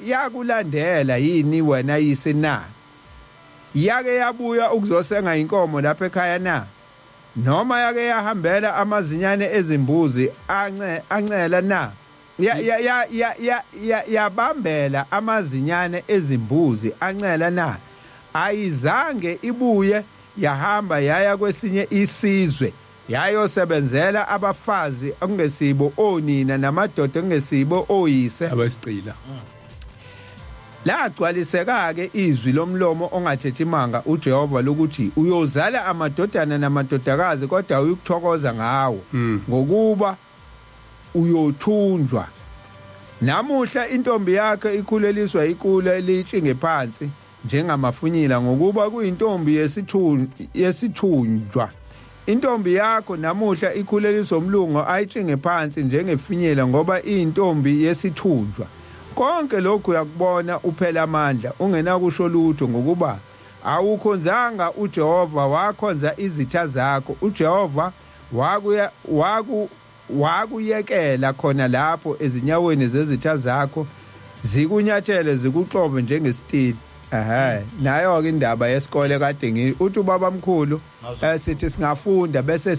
yakulandela yini wena yise na yake yabuya ukuzosenga inkomo lapha ekhaya na noma yake yahambela amazinyane ezimbuzi ancela na yabambela amazinyane ezimbuzi ancela na ayizange ibuye yahamba yaya kwesinye isizwe yayosebenzela abafazi okungesibo onina namadoda okungesibo oyise abasicila lagcwaliseka ke izwi lomlomo ongathethi imanga uJehova lokuthi uyozala amadodana namadodakazi kodwa uyukuthokoza ngawo ngokuba uyothunjwa namuhla intombi yakhe ikhuleliswa ikule elitshinge phansi njengamafunyila ngokuba kuyintombi yesithunjwa intombi yakho namuhla ikhuleliswa umlungu ayitshinge phansi njengefinyela ngoba iyintombi yesithunjwa konke lokhu uyakubona uphela amandla ungenakusho lutho ngokuba awukhonzanga uJehova wakhonza izitha zakho uJehova wakuyekela khona lapho ezinyaweni zezitha zakho zikunyathele zikuxobe njengesitili nayo ke indaba yesikole kade uthi ubaba mkhulu sithi singafunda bese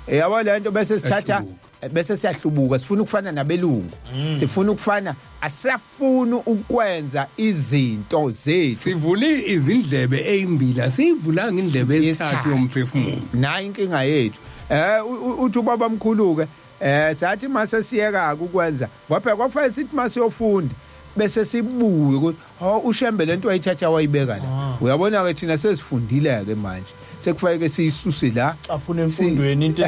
yabo lento bese sithatha bese siyahlubuka sifuna ukufana nabelungu sifuna ukufana asafuna ukwenza izinto zethu sivule izindlebe ezimbili sivulanga indlebe esithathu yomphefumulo nayi inkinga yethu uthi ubaba mkhulu ke sathi mase siyeka ukwenza ngoba kwakufanele sithi masiyofunda bese sibuye ukuthi uShembe lento ayithatha wayibeka la uyabona ke thina sesifundile ke manje sekufanele siyisuse la afuna emfundweni into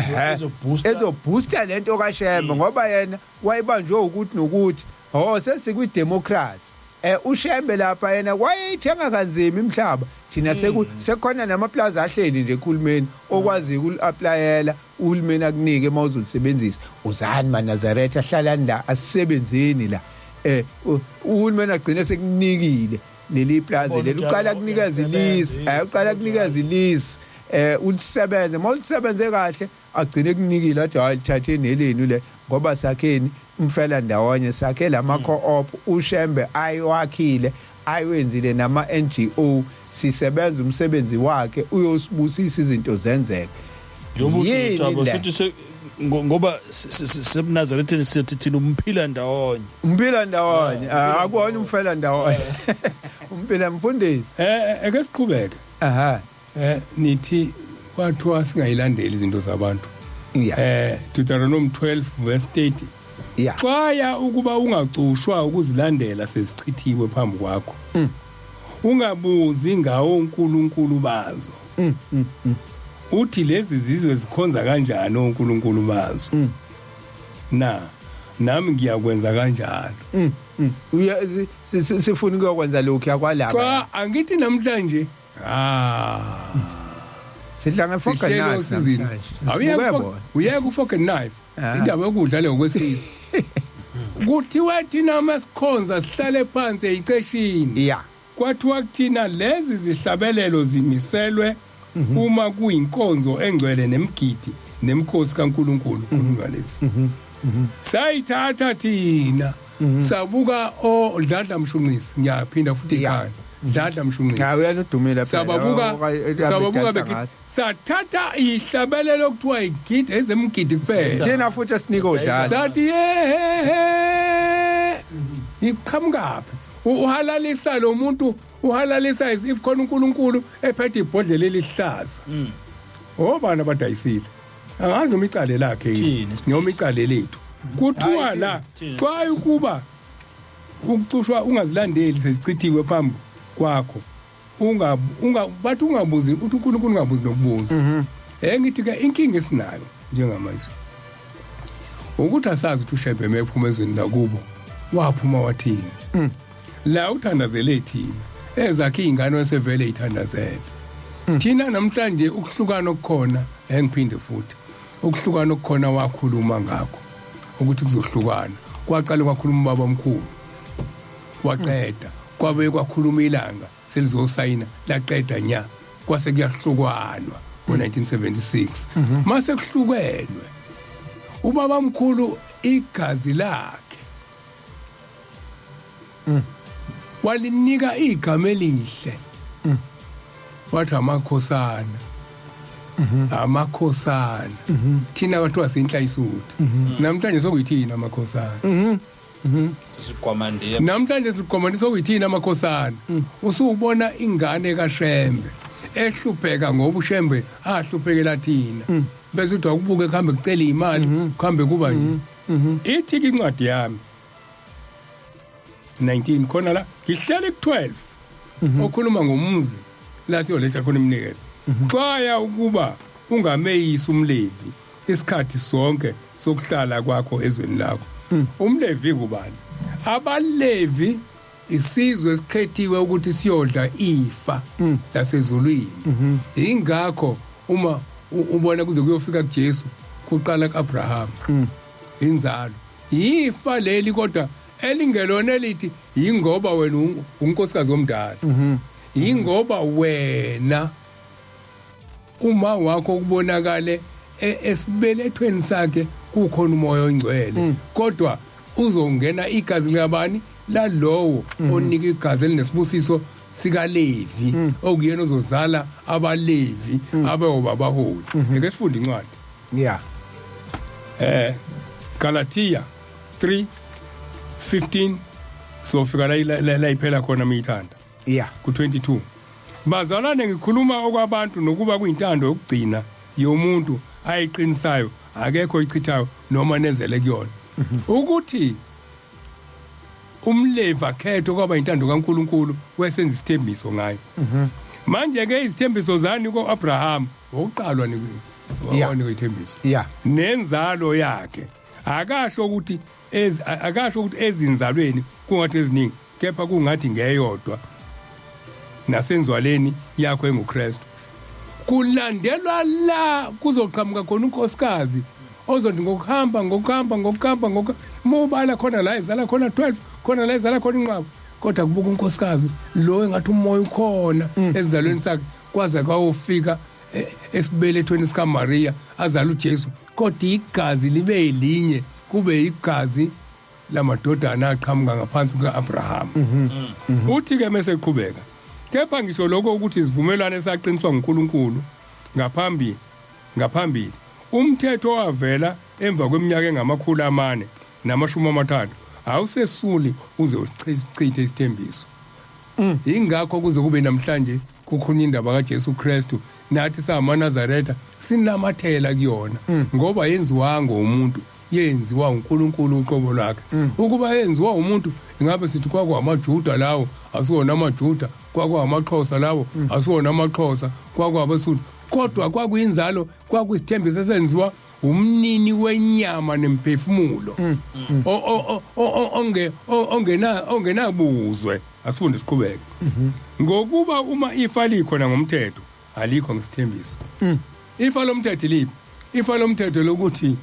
ezobooster lento kaShembe ngoba yena wayibanjwe ukuthi nokuthi sesikwi democracy uShembe lapha yena wayithenga kanzima imhlaba thina sekukhona namaplaza ahleli nje ekhulumeni okwazi ukuli-applyela uhulumeni akunike uma uzolisebenzisa uzani maNazaretha hlalani la asisebenzeni la uhulumeni agcine sekunikile leli plaza leli uqala kunikeza ilisi uqala kunikeza ilisi ulisebenze mawulisebenze kahle agcine kunikile athi hayi lithatheni elenu le ngoba sakheni umfela ndawonye sakhe lama co-op uShembe ayiwakhile ayiwenzile nama NGO sisebenza umsebenzi wakhe uyosibusisa izinto zenzeke Yebo futhi ngoba seBnazaretheni sithi thina umphila ndawonye akuwona umfela ndawonye umphila mfundisi ake siqhubeke nithi kwathiwa singayilandeli izinto zabantu Deuteronomy 12 verse 30 xaya ukuba ungacushwa ukuzilandela sezichithiwe phambi kwakho ungabuzi ngawo uNkulunkulu bazo uthi lezi zizwe zikhonza kanjani oNkulunkulu bazo nami ngiyakwenza kanjalo sifuna ukuyokwenza lokhu yakwalapha cha angithi namhlanje sidlanga foka knife uyeke ufoka knife indaba yokudla le ngokwesizwe kuthiwa thina masikhonza sihlale phansi eyiceshini kwathiwa kuthina lezi zihlabelelo zimiselwe uma kuyinkonzo engcwele nemgidi nemkhosi kaNkuluNkulu kungalesi sayithatha thina sabuka odladla mshunqisi ngiyaphinda futhi ekhaya dladla mshunqisi uyanudumela sababuka bekithi sathatha ihlabelelo kuthiwa igidi ezemgidi kuphela thina futhi sinika odlala sathi iqhamukapi uhalalisa lo muntu uhalalisa if khona uNkulunkulu ephethe ibhodlela elihlaza obana abadayisile angazi noma icala lakhe yini noma icala lethu kuthiwa la xa ukuba ukucushwa ungazilandeli sezichithiwe phambi kwakho bathi ungabuzi uthi uNkulunkulu ungabuzi nokubuza ngithi ke inkinga esinayo njengamanje ukuthi asazi ukuthi uShembe mephuma ezweni lakubo waphuma wathini la uthandazele thina ezakhe ingane wesevele ithandazela thina namhlanje ukuhlukana okukhona engiphinde futhi ukuhlukana okukhona wakhuluma ngakho ukuthi kuzohlukana kwaqala kwakhuluma baba omkhulu waqeda kwabe kwakhuluma ilanga selizosayina laqeda nya kwase kuyahlukanwa ngo1976 mase kuhlukenwe ubaba omkhulu igazi lakhe walinika igama elihle wathi amakhosana thina bathu wasenhlayisuthi namhlanje sokuyithina amakhosana siqwamandiya namhlanje siqwamandisa okuyithina amakhosana usubona ingane kaShembe ehlupheka ngoba uShembe ahluphekela thina bese uthi akubuke kuhambe kucela imali kuhambe kuba nje ithi incwadi yami 19 khona la ngihlele ku12 okhuluma ngomzi la siyoletha khona imnikelo xaya ukuba ungameyisa umlevi isikhathi sonke sokuhlala kwakho ezweni lakho umlevi kubani abalevi isizwe esikhethiwe ukuthi siyodla ifa lasezulwini ingakho uma ubona kuze kuyofika kuJesu kuqala kuAbraham inzalo ifa leli kodwa elingelona elithi ingoba wena unkosikazi omdala ingoba wena uma wakho kubonakale esibelethweni sakhe kukhona umoya ongcwele kodwa uzongena igazi likabani lalowo onika igazi elinesibusiso sika Levi okuyena ozozala abalevi abobabaholi eke sifunde incwadi Galatia 3:15 so fika la iphela khona mithanda ku22 bazalwane ngikhuluma okwabantu nokuba kuyintando yokugcina yomuntu ayiqinisayo akekho ichithayo noma nezele kuyona ukuthi umlevi akhetho kwaba intando kaNkuluNkulu wesenza isithembiso ngayo manje ke izithembiso zani koAbraham oqalwa nikwini ithembiso nenzalo yakhe akasho ukuthi ezinzalweni kungathi eziningi kepha kungathi ngeyodwa nasenzwaleni yakho enguKristu. Kulandelwa la kuzoqhamuka khona unkosikazi ozothi ngokuhamba mobala khona la izala khona 12 khona la izala khona inqaba kodwa kubuka unkosikazi lo engathi umoya ukhona ezalweni sakhe kwaze kwawufika esibelethweni sika Maria azala uJesu kodwa igazi libe elinye kube igazi lamadodana aqhamuka ngaphansi kukaAbraham. Uthi ke mase eqhubeka kepha ngisho lokho ukuthi isivumelwano esaqiniswa nguNkulunkulu ngaphambili umthetho wavela emva kweminyaka engamakhulu 430 awusesuli uze usichithe isithembiso. Ingakho kuze kube namhlanje kukhona indaba kaJesu Kristu nathi samaNazaretha sinamathela kuyona ngoba yenziwanga umuntu yenziwa uNkulunkulu uqobo lwakhe. Ukuba yenziwa umuntu ingabe sithi kwakuwamaJuda lawo asiwona amaJuda kwakuwamaXhosa lawo asiwona amaXhosa kwakuwabasuthu kodwa kwakuyinzalo kwakuyisithembiso esenziwa umnini wenyama nemphefumulo ongenabuzwe. Asifunde siqhubeke ngokuba uma ifa likhona ngomthetho alikho ngesithembiso. Ifa lomthetho lipi? Ifa lomthetho lokuthi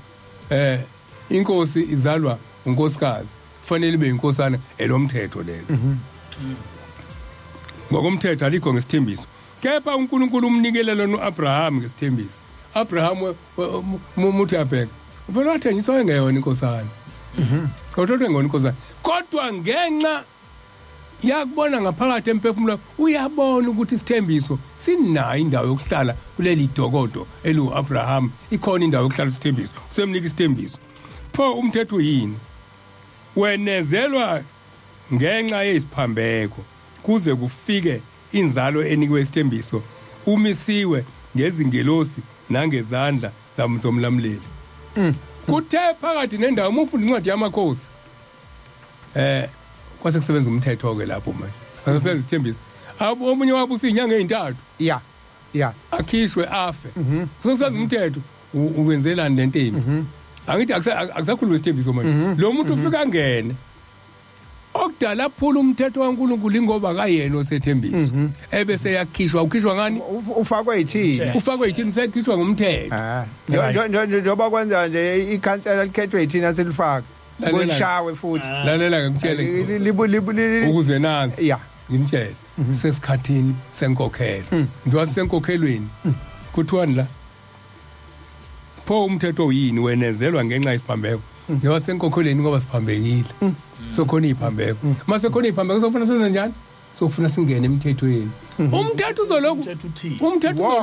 inkosi izalwa unkosikazi kufanele ibe inkosana elomthetho lelo. Ngokomthetho alikho ngesithembiso kepha uNkulunkulu umnikelelo noAbraham ngesithembiso. Abraham muthi abheka ufuna wathengisa engeyona inkosana kodwa ngengona inkosana kodwa ngenxa yakubona ngaphakathi emphefumulo uyabona ukuthi isithembiso sinayo indawo yokuhlala kuleli dokodo eluAbraham ikhona indawo yokuhlala isithembiso semnika isithembiso. Pho umthetho yini? Wenezelwa ngenxa yeziphambeko kuze kufike inzalo enikwe isithembiso umisiwe ngezingelosi nangezandla zomlamleli. Kuthe phakathi nendawo umufunda incwadi yamakhosi kwase kusebenza umthetho ke lapho manje akasenza isithembiso omunye wabo usinyanga ezintathu akhishwe afe kusebenza umthetho ukwenzelani lenteni. Angithi akusakhuluma isithembiso manje lo muntu ufika ngene okudala phula umthetho kaNkulunkulu ingoba akayena osethembiso ebese yakhishwa ukhishwa ngani ufakwe yithini usekhishwa ngumthetho njoba kwenza nje ikhansela likhethwe yithini aselifaka kulishawe futhi lalela ngikutshele ukuze nazi ngimtshele sesikhathini senkokhelo njengoba sisenkokhelweni kuthiwani la pho umthetho yini wenezelwa ngenxa yesiphambeko njengoba senkokhelweni ngoba siphambekile sokhona iziphambeko mase khona iziphambeko sofuna senze njani sofuna singene emthethweni umthetho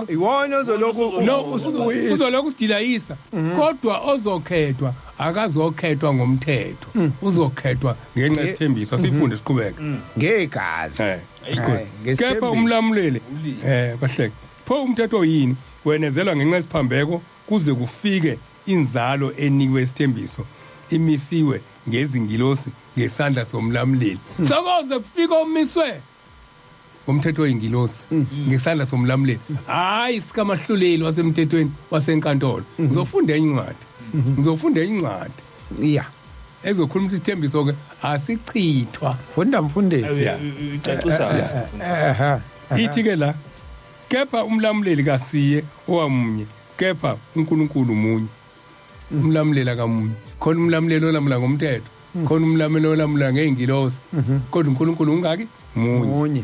iwona uzolokhu usidilayisa kodwa ozokhethwa akazokhethwa ngomthetho uzokhethwa ngenxa yesithembiso. Asifunde siqhubeke ngegazi kepha umlamuleli kahleke pho umthetho yini wenezelwa ngenxa yesiphambeko kuze kufike inzalo enikwe isithembiso imisiwe ngezingilosi ngesandla somlamleli sokoze kufika umiswe ngomthetho oyingilosi ngesandla somlamleli hayi sikamahluleli wasemthethweni wasenkantolo. Ngizofunda incwadi ezokhuluma isithembiso ke asichithwa. Funda mfundisi ithi ke la kepha umlamleli kasiye owamunye kepha uNkulunkulu munye. Umlamlela kamunye khona umlamlelo olamula ngomthetho khona umlamelo olamula ngeingilosi kodwa uNkulunkulu ungaki munye.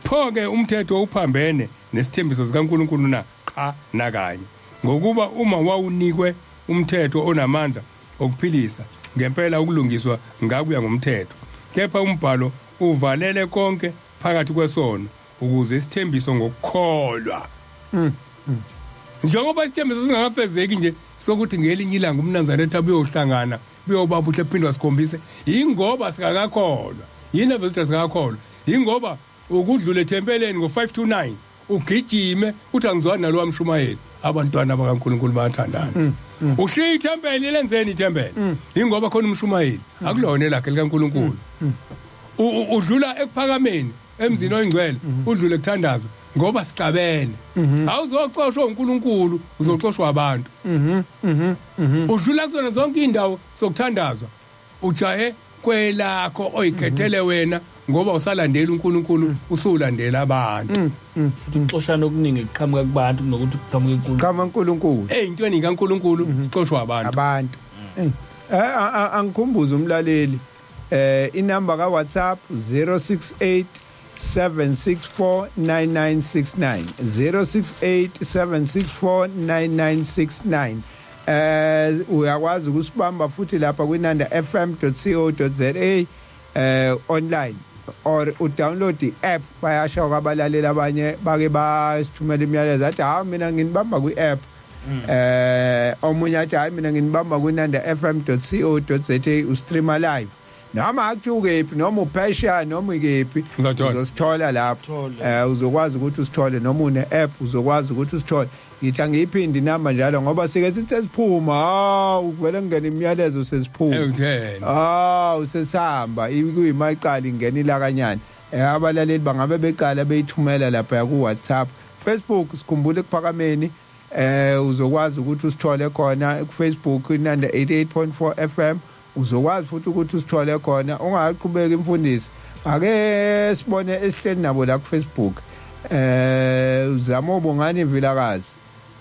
Pho ke umthetho uphambene nesithembiso sikaNkulunkulu na cha nakanye ngokuba uma wawunikwe umthetho onamandla okuphilisa ngempela ukulungiswa ngakuya ngomthetho kepha umbhalo uvalele konke phakathi kwesono ukuze isithembiso ngokukholwa njengoba isithembiso singakafezeki nje sokuthi ngelinye ilanga umNazaretha buyohlangana buyobabuthe phindwa sikhombise ingoba sikakakholwa. Yini abezithi sikakakholwa? Ingoba ukudlula ethempeleni ngo5 to 9 ugijime uthi angizwani nalo wamshumayeli abantwana bakaNkulunkulu bayathandana. Ushiya ithempeli lenzeni ithempeli ingoba khona umshumayeli akulona lakhe likaNkulunkulu. Udlula ekuphakameni emzini oyingcwele udlule ekuthandazo ngoba sixabene awuzoxoshwa uNkulunkulu uzoxoshwa abantu. Udlula kuzona zonke indawo sokuthandazwa ujahe kwelakho oyikhethele wena ngoba usalandela uNkulunkulu usulandela abantu futhi uxoshana okuningi kuqhamuka kubantu kunokuthi kuqhamuke uNkulunkulu qhamuka uNkulunkulu ey'ntweni kaNkulunkulu sixoshwa abantu angikhumbuza umlaleli inamba ka WhatsApp 068 7649969 068 7649969 uyakwazi ukusibamba futhi lapha kwinanda.fm.co.za online or udownload i-app bayasho kwabalaleli abanye bake basithumela imiyalezo athi hayi mina nginibamba kwi-app omunye athi hayi mina nginibamba kwinanda.fm.co.za ustreama live noma akujukephi noma uphesha noma ikephi uzosithola lapho uzokwazi ukuthi usithole noma une-app uzokwazi ukuthi usithole ngithi angiyiphindi inamba njalo ngoba sike sithi sesiphuma uvele kungena imiyalezo sesiphuma usesihamba kuyimaqala ingena ilakanyana abalaleli bangabe beqala beyithumela lapha ku WhatsApp Facebook sikhumbule kuphakameni uzokwazi ukuthi usithole khona ku Facebook inanda 88.4 FM uzokwazi futhi ukuthi usithole khona ungaqhubeka imfundisi ake sibone esihleli nabo la ku Facebook uzama ubongani Vilakazi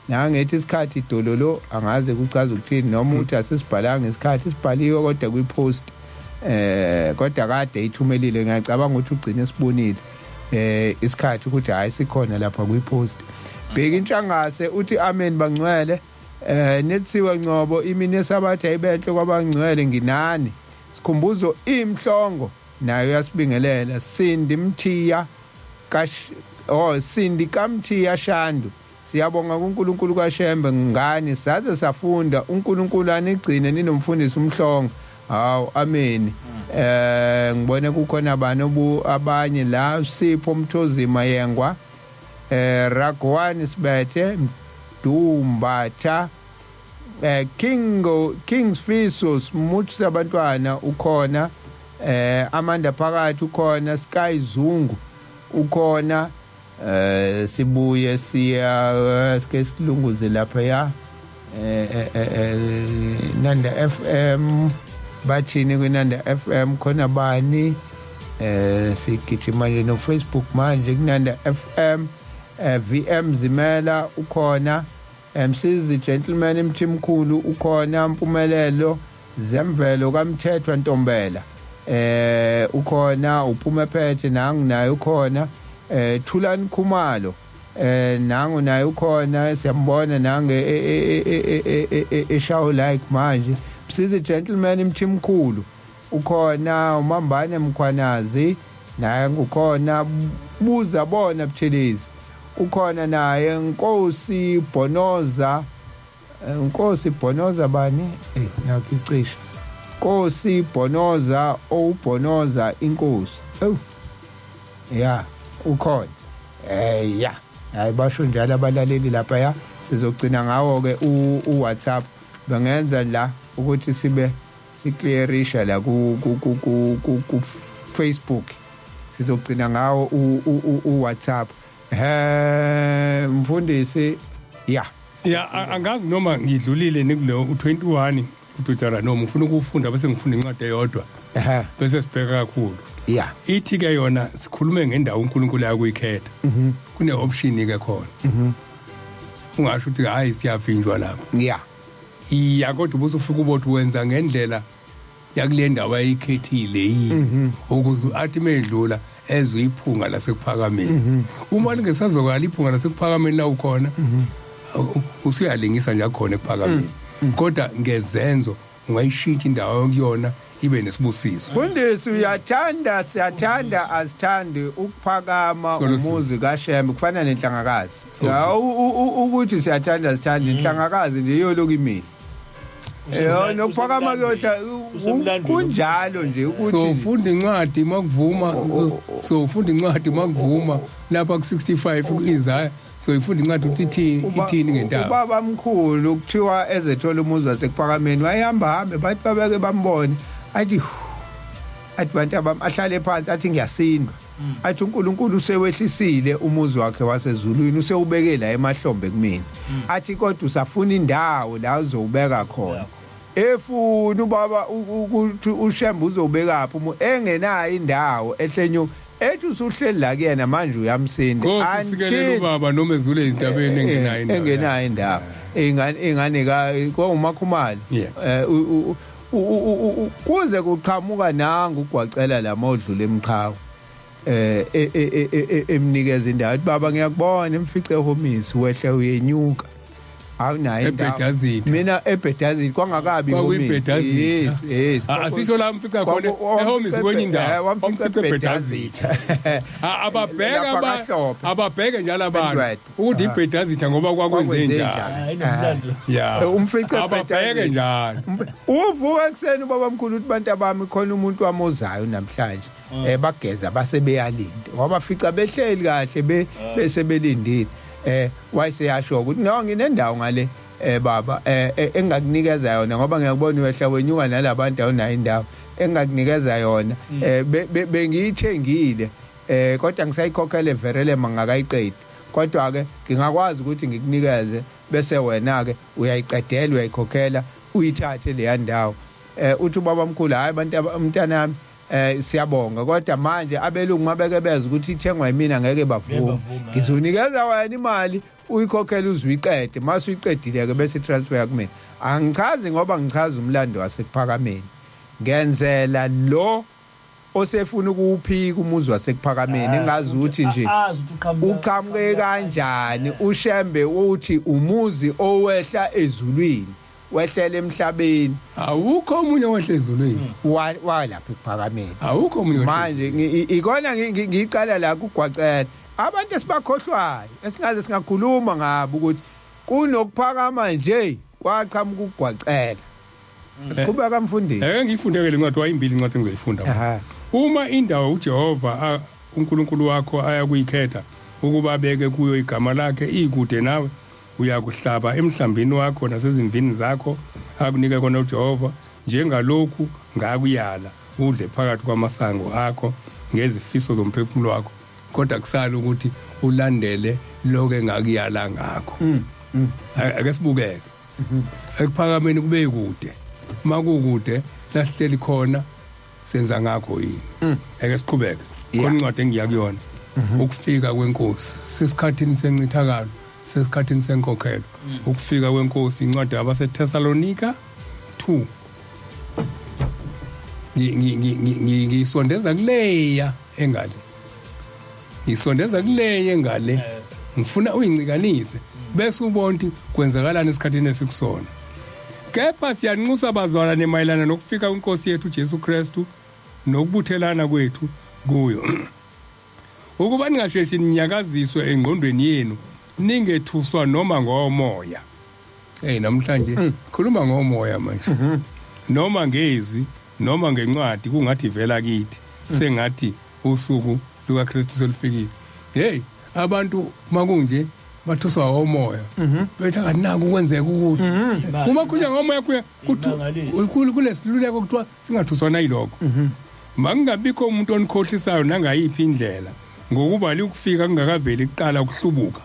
nangethi isikhathi idololo angaze kuchaza ukuthini noma uthi asisibhalanga isikhathi sibhaliwe kodwa kwipost kodwa kade ithumelile ngiyacabanga ukuthi ugcine sibonile isikhathi ukuthi hayi sikhona lapha kwipost bheka intshangase uthi amen bangcwele nethiwe Ngcobo imini yesabatha ayibenhle kwabangcwele nginani sikhumbuzo imhlongo nayo yasibingelela Sindi Mthiya Sindi kaMthiya Shandu siyabonga kuNkulunkulu kaShembe ngani saze safunda uNkulunkulu anigcine ninomfundisi umhlongo hawu amen ngibone kukhona abanye la Sipho Mthozima Yengwa Ragwani Sibethe Dumbatha Kings Fisos muthi sabantwana ukhona Amanda Phakathi ukhona Sky Zungu ukhona sibuye siya silunguze lapha ya Nanda FM bathini kwinanda FM khona bani sigijima manje no Facebook manje kunanda FM VM Zimela ukhona Msizi Gentleman Mthimkhulu ukhona Mpumelelo Zemvelo kaMthethwa Ntombela ukhona uPhume Phethe nangu naye ukhona Thulani Khumalo nangu naye ukhona siyambona nange eshaw like manje Msizi Gentleman Mthimkhulu ukhona uMambane Mkhwanazi naye ukhona Buza Bona Buthelezi ukhona naye Nkosi Bonoza bani ngiyaficisha Nkosi Bonoza Bonoza inkosi ya ukhona ya hayi basho njalo abalaleli lapha ya sizogcina ngawo ke uWhatsApp bangenza la ukuthi sibe siclearisha la ku Facebook sizogcina ngawo uWhatsApp mfundisi ya angazi noma ngidlulile nikulo u21 ududara noma ufuna ukufunda bese ngifunda incwadi eyodwa bese sibheka kakhulu ithi ke yona sikhulume ngendawo uNkulunkulu yakuyikhetha kune option ke khona ungasho ukuthi hayi siyavinjwa lapha kodwa ubusufika ubothi wenza ngendlela yakule ndawo ayikhethile yini ukuze athi medlula eziyiphunga lasekuphakameni uma lingesazokala iphunga lasekuphakameni la ukhona usuyalingisa nje khona ekuphakameni kodwa ngezenzo ungayishintsha indawo yokuyona ibe nesibusiso mfundisi siyathanda asithandi ukuphakama umuzi kaShembe kufana nenhlangakazi ukuthi siyathanda asithandi inhlangakazi nje iyoloku imini nokuphakama kuyodla kunjalo nje ukuthi sofunda incwadi makuvuma lapha ku65 kuIsaiah ifunda incwadi ukuthi ithini ngentaba ubaba mkhulu kuthiwa ezethola umuzi wasekuphakameni wayehamba bathi babeke bambone athi bantu abami ahlale phansi athi ngiyasindwa athi uNkulunkulu usewehlisile umuzi wakhe wasezulwini usewubeke la emahlombe kumina athi kodwa usafuna indawo la uzowubeka khona efuna ubaba ukuthi uShembe uzobekaphi engenayo indawo ehlenyuka ethi usuhleli la kuyena manje uyamsinda Ngosikelela ubaba noma ezule izintabeni engenayo indawo ingane ka komakhumali kuze kuqhamuka nanga ugwacela la modlula emqhawe emnikeza indawo baba ngiyakubona emfice ehomisi wehle uyenyuka awunayo indawo mina ebhedazini kwangakabi ihomisi yes asisho la mfica khona ehomisi kwenye indawo wamfica ebhedazini ababheke njalo abantu ukuthi ibhedazitha ngoba kwakwenze njani umfica ababheke njalo uvuka ekseni ubaba mkhulu uthi bantu abami khona umuntu wamozayo namhlanje bageza basebeyalinda ngoba fica behleli kahle bese belindile wayeseyasho ukuthi no nginendawo ngale baba engakunikeza yona ngoba ngiyakubona wehla wenyuka nalabantu awunayo indawo engakunikeza yona bengiyithengile kodwa ngisayikhokhele verele mangakayiqedi kodwa ke ngingakwazi ukuthi ngikunikeze bese wena ke uyayiqedela uyayikhokhela uyithathe le ndawo uthi ubaba mkhulu hayi abantu umntanami siyabonga kodwa manje abelungu mabeke beza ukuthi ithengwa yimina ngeke bavuma ngizonikeza wena imali uyikhokhela uziqede mase uyiqedile ke bese transfer kumina angichazi ngoba ngichaza umlando wasekuphakameni ngenzela lo osefuna ukuphika umuzi wasekuphakameni engazi ukuthi nje uqhamuke kanjani uShembe uthi umuzi owehla ezulwini wehlele emhlabeni awukho omunye wehle ezulwini walapha ekuphakameni awukho omunye manje ikona ngiqala la kugwacela abantu esibakhohlwayo esingaze singakhuluma ngabo ukuthi kunokuphakama nje kwaqhamuka ukugwacela qhubeka mfundisi ngiyifundekele incwadi wayimbili incwadi engizoyifunda uma indawo uJehova uNkulunkulu wakho ayakuyikhetha ukuba abeke kuyo igama lakhe ikude nawe uyakuhlaba emhlambini wakho nasezimvini zakho akunika kona uJehova njengalokhu ngakuyala udle phakathi kwamasango akho ngezifiso zomphefumulo wakho kodwa kusala ukuthi ulandele lokho ngakuyala ngakho ake sibukeke ekuphakameni kube kude makukude lasihleli khona senza ngakho yini ake siqhubeke khona incwadi engiyakuyona ukufika kwenkosi sesikhathini sencithakalo sesikhathini senkokhelo ukufika kwenkosi incwadi yabaseThessalonika 2 ngisondeza kuleya engale ngisondeza kuleya engale ngifuna uyincikanise bese ubona ukuthi kwenzakalani esikhathini esikusona kepha siyanxusa bazalwane mayelana nokufika kwenkosi yethu Jesu Kristu nokubuthelana kwethu kuyo ukuba ningasheshi ninyakaziswe engqondweni yenu ningethuswa noma ngomoya namhlanje sikhuluma ngomoya manje noma ngezwi noma ngencwadi kungathi vela kithi sengathi usuku luka Kristu selifikile abantu makunje bathuswa ngomoya bethu akanaki ukwenzeka ukuthi uma kunya ngomoya kuthi kulesiluleko kuthiwa singathuswa nayiloko makungabikho umuntu onikhohlisayo nangayiphi indlela ngokuba likufika kungakaveli kuqala ukuhlubuka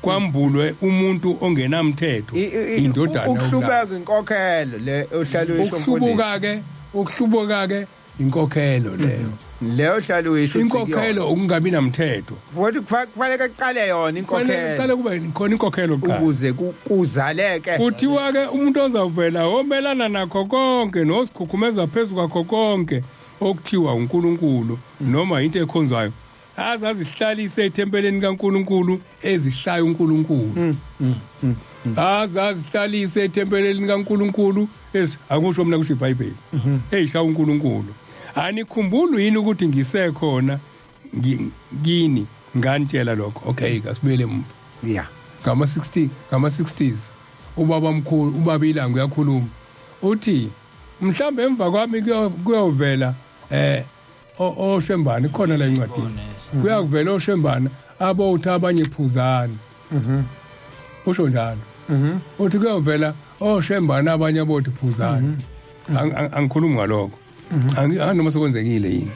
kwambulwe umuntu ongenamthetho indodana ukuhlubuka inkokhelo le ohlalo ukuhlubuka ke inkokhelo leyo hlalo uyisho inkokhelo ukungabi namthetho futhi kufanele kuqale yona inkokhelo kuqale kube khona inkokhelo kuqala ukuze kuzaleke kuthiwa ke umuntu ozavela omelana nakho konke nosikhukhumeza phezulu kwakho konke okuthiwa uNkulunkulu noma into ekhonzwayo azazihlalise ethempeleni kaNkulunkulu ezishaya uNkulunkulu azazihlalise ethempeleni kaNkulunkulu akusho mina kusho iBhayibheli eyishaya uNkulunkulu anikhumbula yini ukuthi ngisekhona kini nganitshela lokho okay kasibele yeah ngama 60s ubaba mkhulu ubaba ilanga uyakhuluma uthi mhlambe emva kwami kuyovela oShembana khona la incwadini kuyakuvela oShembana abotha abanye phuzana usho njalo uthi kuyovela oShembana abanye abotha phuzana angikhulumi ngalokho anginoma sekwenzekile yini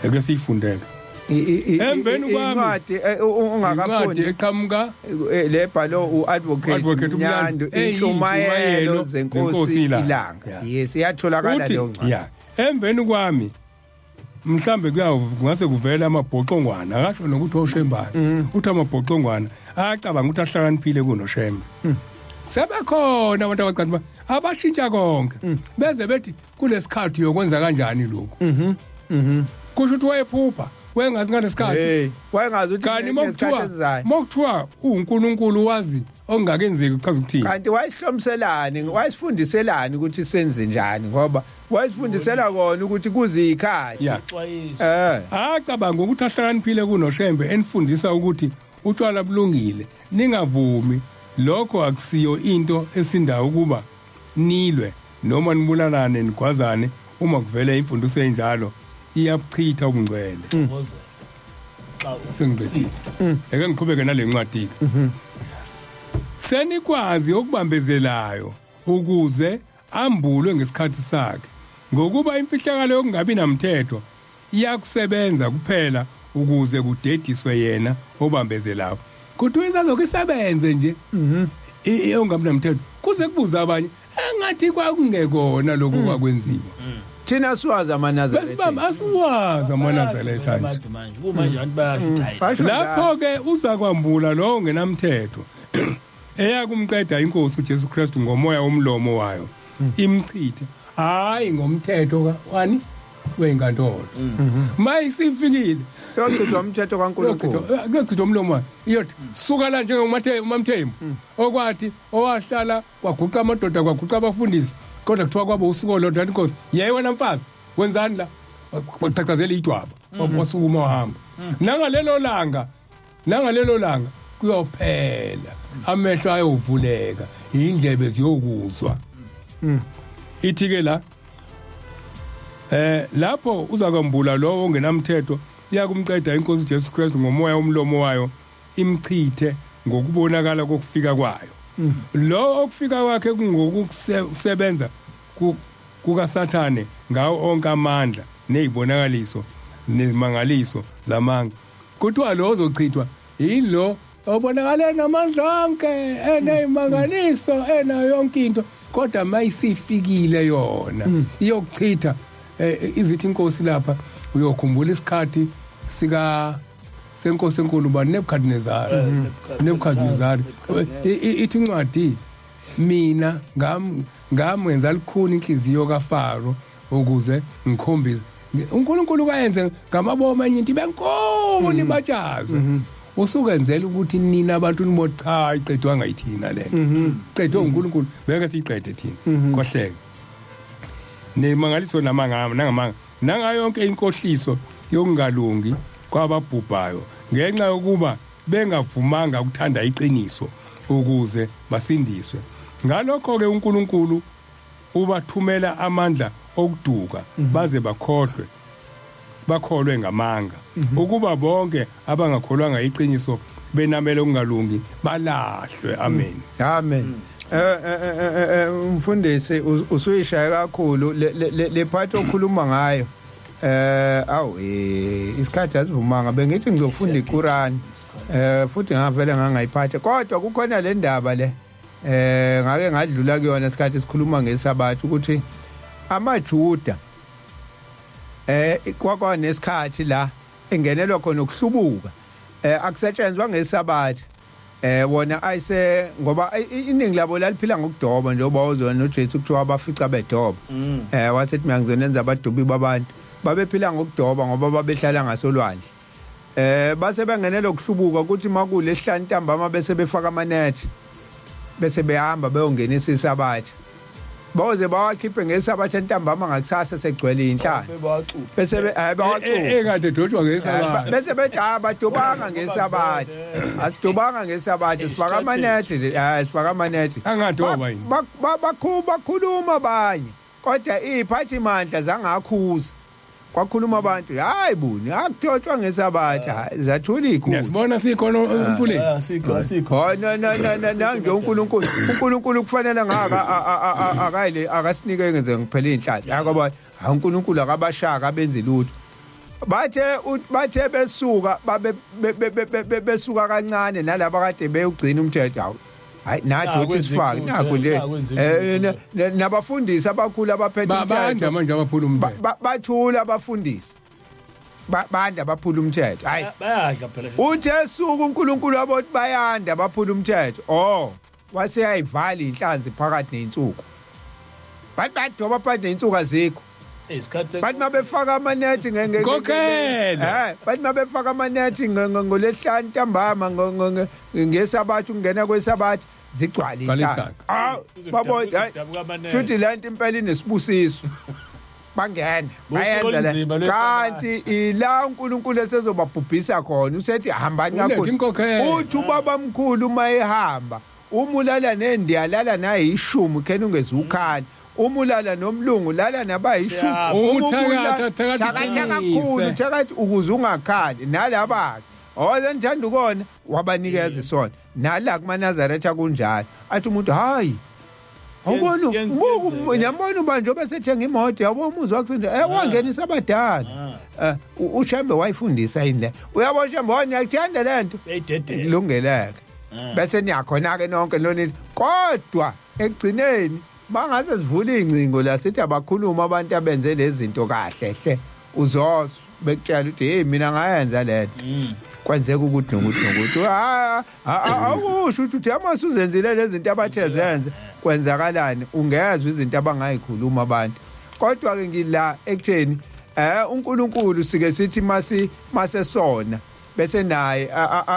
ake siyifundele Emveni kwami incwadi incwadi ungakafundi eqhamuka lebhalo uadvocate Nyando intshumayelo zenkosi ilanga. Yes, iyatholakala leyo ncwadi. ya emveni kwami mhlambe kungase kuvela amabhoxongwana akasho nokuthi uShembane uthi amabhoxongwana acabanga ukuthi ahlakaniphile kunoShembe sebekhona abantu abaqala abashintsha konke beze bethi kulesikhathi yokwenza kanjani lokho kusho ukuthi wayephupha wayengazi nganesikhathi wayengazi ukuthi kanti mokuthiwa uNkulunkulu wazi okungakenzeki uchaza ukuthini kanti wayisihlomiselani wayisifundiselani ukuthi senze njani ngoba wayisifundisela kona ukuthi kuzikhathi acabanga ukuthi ahlakaniphile kunoShembe enifundisa ukuthi utshwala bulungile ningavumi lokho akusiyo into esindayo ukuba nilwe noma nibulalane nigwazane uma kuvele imfundiso enjalo iyabuchitha ubungcwele sengibethile eke ngiqhubeke nale ncwadi senikwazi okubambezelayo ukuze ambulwe ngesikhathi sakhe ngokuba imfihlakalo yokungabi namthetho iyakusebenza kuphela ukuze kudediswe yena obambezelayo kuthi izalokho isebenze nje ongabi namthetho kuze kubuza abanye engathi kwakungekona lokho kwakwenziwa thina siwazi amaNazaretha besibamba asiwazi amaNazaretha manje kumanje abantu bayashitha lapho ke uza kwambula lo ngenamthetho eyakumqeda inkosi uJesu Kristu ngomoya womlomo wayo imchithe hayi ngomthetho wani wenkantolo mayisifikile sochithwa umthetho kaNkulunkulu kuyachithwa umlomo wakhe iyothi suka la njengomamthembu okwathi owahlala kwaguqa amadoda kwaguqa abafundisi kodwa kuthiwa kwabo usuku lodwa inkosi yeye wena mfazi wenzani la waqhaqhazela idwaba wasukuma wahamba nangalelo langa kuyophela amehlo ayovuleka indlebe ziyokuzwa ithi ke la lapho uzakwambula lo ongenamthetho iyakumqeda inkosi uJesu Kristu ngomoya womlomo wayo imchithe ngokubonakala kokufika kwayo lo okufika kwakhe kungokusebenza kukaSathane ngawo onke amandla nezibonakaliso nezimangaliso zamanga kuthiwa lo ozochithwa yilo obonakala namandla onke enezimangaliso enayo yonke into kodwa mayisifikile yona iyokuchitha izithi inkosi lapha uyokhumbula isikhathi senkosi enkulu ba Nebukadnezar ithi incwadi mina ngamwenza likhuni inhliziyo kaFaro ukuze ngikhombise uNkulunkulu kayenze ngamaboma enye into benkulu batshazwe usukenzela ukuthi nina abantu nibocha iqedwa ngayithina lento qedwe uNkulunkulu beke siqede thina kohleke nemangaliso namanga nangayonke inkohliso yokungalungi kwababhubhayo ngenxa yokuba bengavumanga ukuthanda iqiniso ukuze basindiswe ngalokho ke uNkulunkulu ubathumela amandla okuduka baze bakholwe ngamanga ukuba bonke abangakholwanga iqiniso benamele okungalungi balahlwe amen amen umfundisi usuyishaya kakhulu le part okhuluma ngayo isikhathi asivumanga bengithi ngizofunda iQuran futhi ngavele ngangayiphatha kodwa kukhona le ndaba le ngake ngadlula kuyona isikhathi sikhuluma ngesabatha ukuthi amaJuda kwakwa nesikhathi la engenelwa khona ukuhlubuka akusetshenzwa ngesabatha wona ayise ngoba iningi labo laliphila ngokudoba njengoba uzona noJesu kuthiwa abafica bedoba wasethi mina ngizonenza abadubi babantu babephila ngokudoba ngoba babehlala ngasolwandle base bengenela ukuhlubuka ukuthi makule esihlanu ntambama bese befaka amanethi bese behamba beyongenisa isabatha baze bawakhiphe ngesabatha ntambama ngakusasa segcwele inhlamba bese bawacuba ekade dotshwa ngesabatha bese bethi abadubanga ngesabatha asidubanga ngesabatha sifaka amanethi sifaka amanethi angadoba yini bakhuluma abanye kodwa iziphathi mandla zangakhuza kwakhuluma abantu hayi buni akuthothwa ngesabatha zathula ikhulu ngiyasibona sikhona umfuleni sikho no nje uNkulunkulu kufanele ngaka akasinike ngenze ngiphele inhlanhla ngoba uNkulunkulu akabashaka benze lutho bathe besuka besuka kancane nalabo kade beyugcina umthetho awu hayi nathi uthi sifake nakho nje nabafundisi abakhulu abaphethe banda manje abaphula umthetho bathula abafundisi banda baphula umthetho hayi bayadla phela uthe suku uNkulunkulu abothi bayanda baphula umthetho wase yayivala inhlanzi phakathi nensuku badoba phakathi nensuku azikho isikhathi bathi mabefaka amanethi kokhela bathi mabefaka amanethi ngolesihlanu ntambama ngesabathi ungena kwesabathi zigcwala inhlanzi babona futhi lento impela inesibusiso bangena bayenza le kanti ila uNkulunkulu esezobabhubhisa khona usethi hambani kakhulu uthi ubaba mkhulu uma ehamba umulala nendiyalala nayishumi khena ungezukhala umulala nomlungu lala nabayishumi umuthakatha kakhulu thakathi ukuze ungakhali nalaba owazendithanda ukona wabanikeza isona nala kumaNazaretha kunjalo athi umuntu hayi awubona nyambona uba njengoba sethenga imoto yabo umuzwa wakusinda wangenisa abadala uShembe wayifundisa yini le uyabona uShembe waniyakuthanda lento kulungeleke bese niyakhona-ke nonke loni kodwa ekugcineni bangaze sivule iy'ncingo la sithi abakhuluma abantu abenze lezi zinto kahle hle uzozwa bekutshela ukuthi hey mina ngayenza lento kwenzeka ukuthi nokuthi awusho ukuthi amase uzenzile lezi zinto abathe zenze kwenzakalani ungezwa izinto abangayikhuluma abantu kodwa-ke ngila ekutheni uNkulunkulu sike sithi masesona bese naye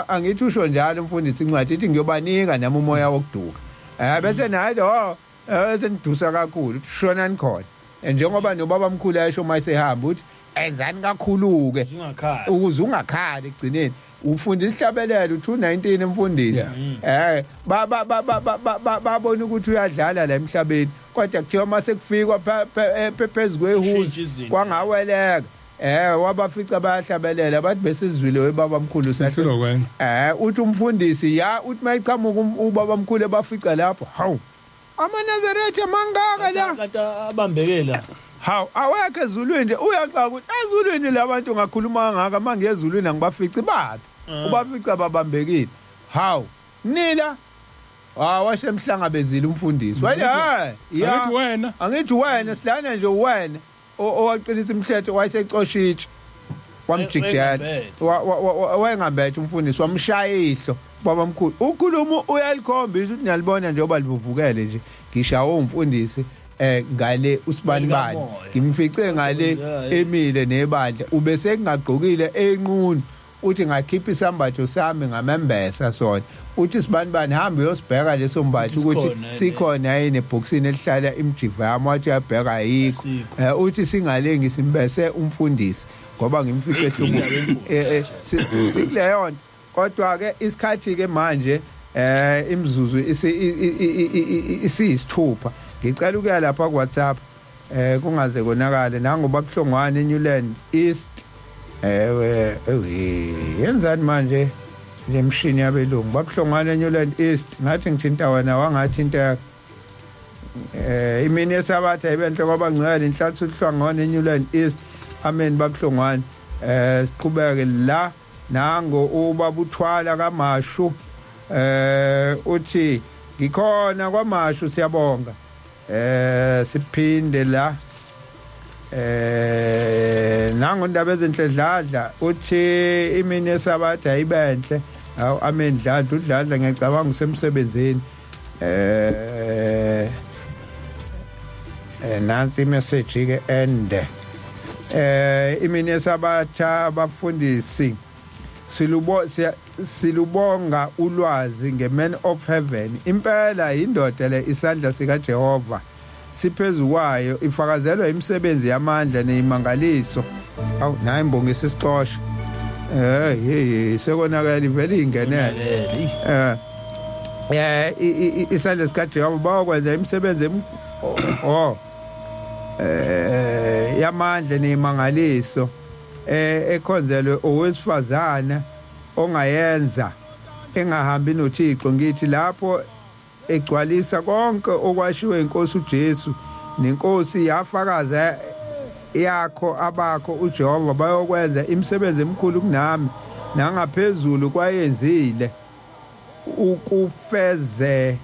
angithi usho njalo umfundisi incwadi ithi ngiyobanika nami umoya wokuduka bese naye senidusa kakhulu shonani khona njengoba nobaba mkhulu ayesho uma esehamba ukuthi enzani kakhulu-ke ukuze ungakhali ekugcineni ufunda isihlabelelo u-219 emfundisi babona ukuthi uyadlala la emhlabeni kodwa kuthiwa uma sekufikwa phezu kwehuzi kwangaweleka wabafica bayahlabelela bathi besizwile webaba mkhulu uthi umfundisi uthi mayiqhamuka ubaba mkhulu ebafica lapho hawu amaNazaretha mangaka la abambekela hawu awekho ezulwini uyacaca ukuthi ezulwini labantu ngakhuluma ngaka manje ezulwini angibafici bathi ubafica babambekile hawu nila washe emhlangabezile umfundisi wathi angithi wena silana nje wena owaqinisa imhletho wayesecoshitshi wamjikijela wayengambethe umfundisi wamshaya ihlo baba mkhulu ukhuluma uyalikhombisa ukuthi niyalibona njengoba livuvukele nje ngishawo umfundisi ngale usibanibani ngimfice ngale emile nebandla ubese kungagqokile enqunu uthi ngakhipha isambatho sami ngamembesa sona uthi sibanibani hamba uyosibheka leso mbatho ukuthi sikhona yini ebhokisini elihlala imjiva yami wathi uyabheka ayikho uthi singale ngisimbese umfundisi ngoba ngimfice ehloko sikuleyo nto kodwa-ke isikhathi-ke manje imzuzu isiyisithupha ngicela ukuya lapha ku-WhatsApp kungaze konakale nangoba kuhlongwane eNewland East yenzani manje le mshini yabelungu babuhlongwane eNewland East ngathi ngithinta wena wangathinteka imini yesabatha ayibenhle kwabangcwele inhlathu uhlongwane eNewland East amen babuhlongwane siqhubeke la nango ubabuthwala kaMashu uthi ngikhona kwaMashu siyabonga siphinde la nango indaba ezinhledladla uthi imini yesabatha ayibenhle awu amen dladla udladla ngiyacabanga usemsebenzini nansi imessage ke ende imini yesabatha abafundisi silubonga ulwazi ngeman of heaven impela indoda le isandla sikaJehova siphezu kwayo ifakazelwa imisebenzi yamandla neimangaliso awu nayi imbongisa isixosha sekonakala ivele ingenele isandla sikaJehova bakwenza imisebenzi yamandla neimangaliso ekhonzelwe owesifazana ongayenza engahambi noThixo ngithi lapho egcwalisa konke okwashiwe inkosi uJesu nenkosi yafakaza yakho abakho uJehova bayokwenza imisebenzi emikhulu kunami nangaphezulu kwayenzile ukufeze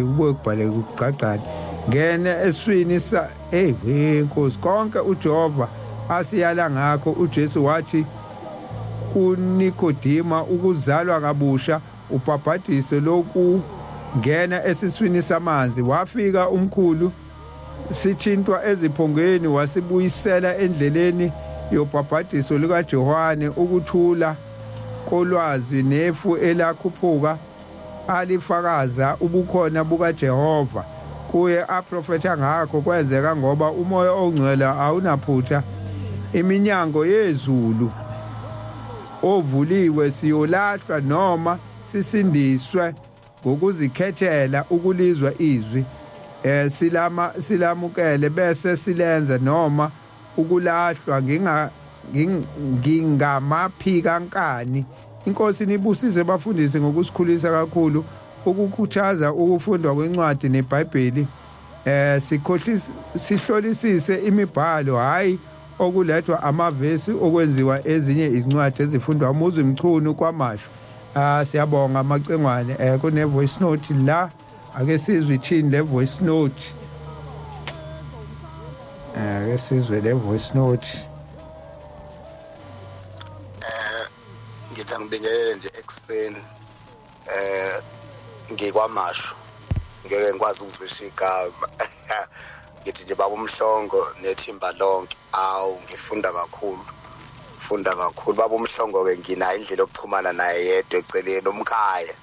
ububhale kuqaqane ngene eswini sa Nkosi konke uJehova asiyala ngakho uJesu wathi kuNikodima ukuzalwa kabusha ubhabhadiso lokungena esiswini samanzi wafika umkhulu sithintwa eziphongweni wasibuyisela endleleni yobhabhadiso likaJohane ukuthula kolwazi nefu elakhuphuka alifakaza ubukhona bukaJehova kuye aprofetha ngakho kwenzeka ngoba umoya ongcwele awunaphutha iminyango yezulu ovuliwe siyolahlwa noma sisindiswe ngokuzikhethela ukulizwa izwi silamukele bese silenza noma ukulahlwa ngingamaphika kankani inkosi nibusise bafundise ngokusikhulisa kakhulu ukukhuthaza ukufundwa kwencwadi neBhayibheli sihlolisise imibhalo hayi okulethwa amavesi okwenziwa ezinye izincwadi ezifundwa umuzi mchunu kwamasho siyabonga amacengwane kune voice note la ake sizwe ithini le voice note ake sizwe le voice note ngithi ngibingelele nje ekseni ngikwamasho ngeke ngikwazi ukuzisho igama ngithi nje baba umhlongo nethimba lonke awu ngifunda kakhulu baba umhlongo ke nginayo indlela yokuxhumana naye yedwa eceleni omkhaya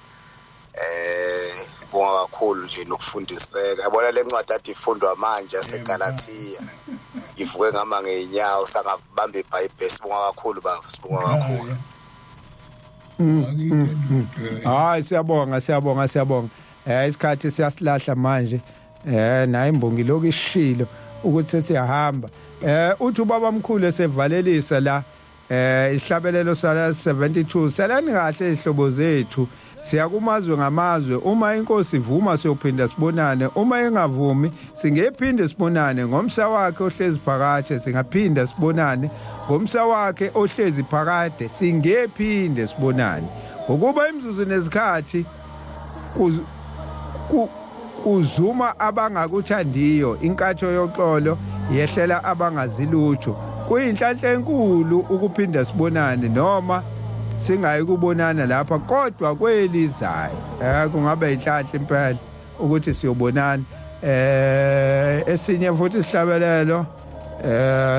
bonga kakhulu nje nokufundiseka yabona le ncwadi athi ifundwa manje yaseGalatia ngivuke ngama ngeenyawo sangabamba iBhayibheli sibonga kakhulu baba sibonga kakhulu hayi siyabonga isikhathi siyasilahla manje naye imbongi lokishilo ukuthi siyahamba uthi ubaba mkhulu esevalelisa la isihlabelelo sala 72 salani kahle izihlobo zethu siyakumazwe ngamazwe uma inkosi ivuma siyophinda sibonane uma engavumi singephinde sibonane ngomsa wakhe ohlezi phakade singaphinda sibonane ngomsa wakhe ohlezi phakade singephinde sibonane ngokuba imizuzu nezikhathi kuzuma abangakuthandiyo inkatho yoxolo yehlela abangazilutho kuyinhlanhla enkulu ukuphinda sibonane noma singayi kubonana lapha kodwa kwelizayo kungaba inhlanhla impela ukuthi siyobonana esinye futhi isihlabelelo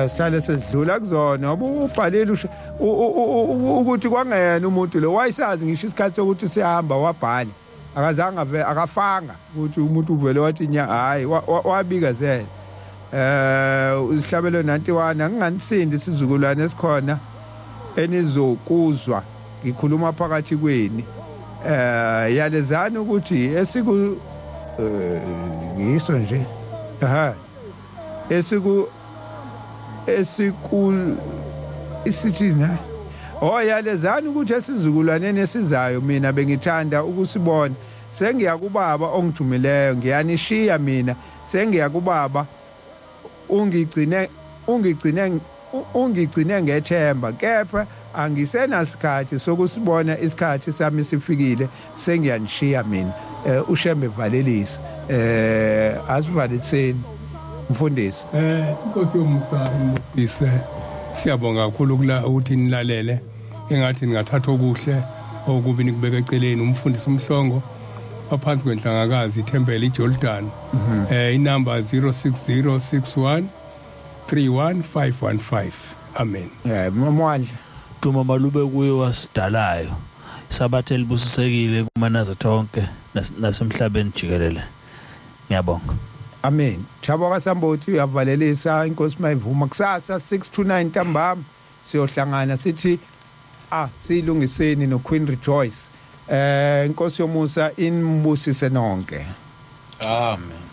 sihlale sesidlula kuzona ngoba ubhalile ukuthi kwangena umuntu lo wayisazi ngisho isikhathi sokuthi sihamba wabhala akazange akafanga ukuthi umuntu uvele wathi hayi wabikazela isihlabelo 91 anginganisindi isizukulwane esikhona enizokuzwa ngikhuluma phakathi kweni yalezana ukuthi ngiso nje isithina yalezana ukuthi esizukulwaneni esizayo mina bengithanda ukusibona sengiya kubaba ongithumileyo ngiyanishiya mina sengiya kubaba ungigcine ngethemba kepha angisenasikhathi sokusibona isikhathi sami sifikile sengiyanishiya mina uShembe valelisa asivaliseni mfundisi inkosi yomusa imbusise siyabonga kakhulu ukuthi nilalele engathi ningathatha okuhle okubi nikubeka eceleni umfundisi umhlongo waphansi kwenhlangakazi ithembele iJordan inamba 06061 31515 amen mamandla Duma malube kuye wasidalayo isabathe libusisekile kumanaza tonke nasemhlabeni jikelele ngiyabonga amen Thabo kaSambothi uyavalelisa inkosi mayivuma kusasa 6 to 9 ntambama siyohlangana sithi silungiseni no Queen Rejoice inkosi yomusa inibusise nonke amen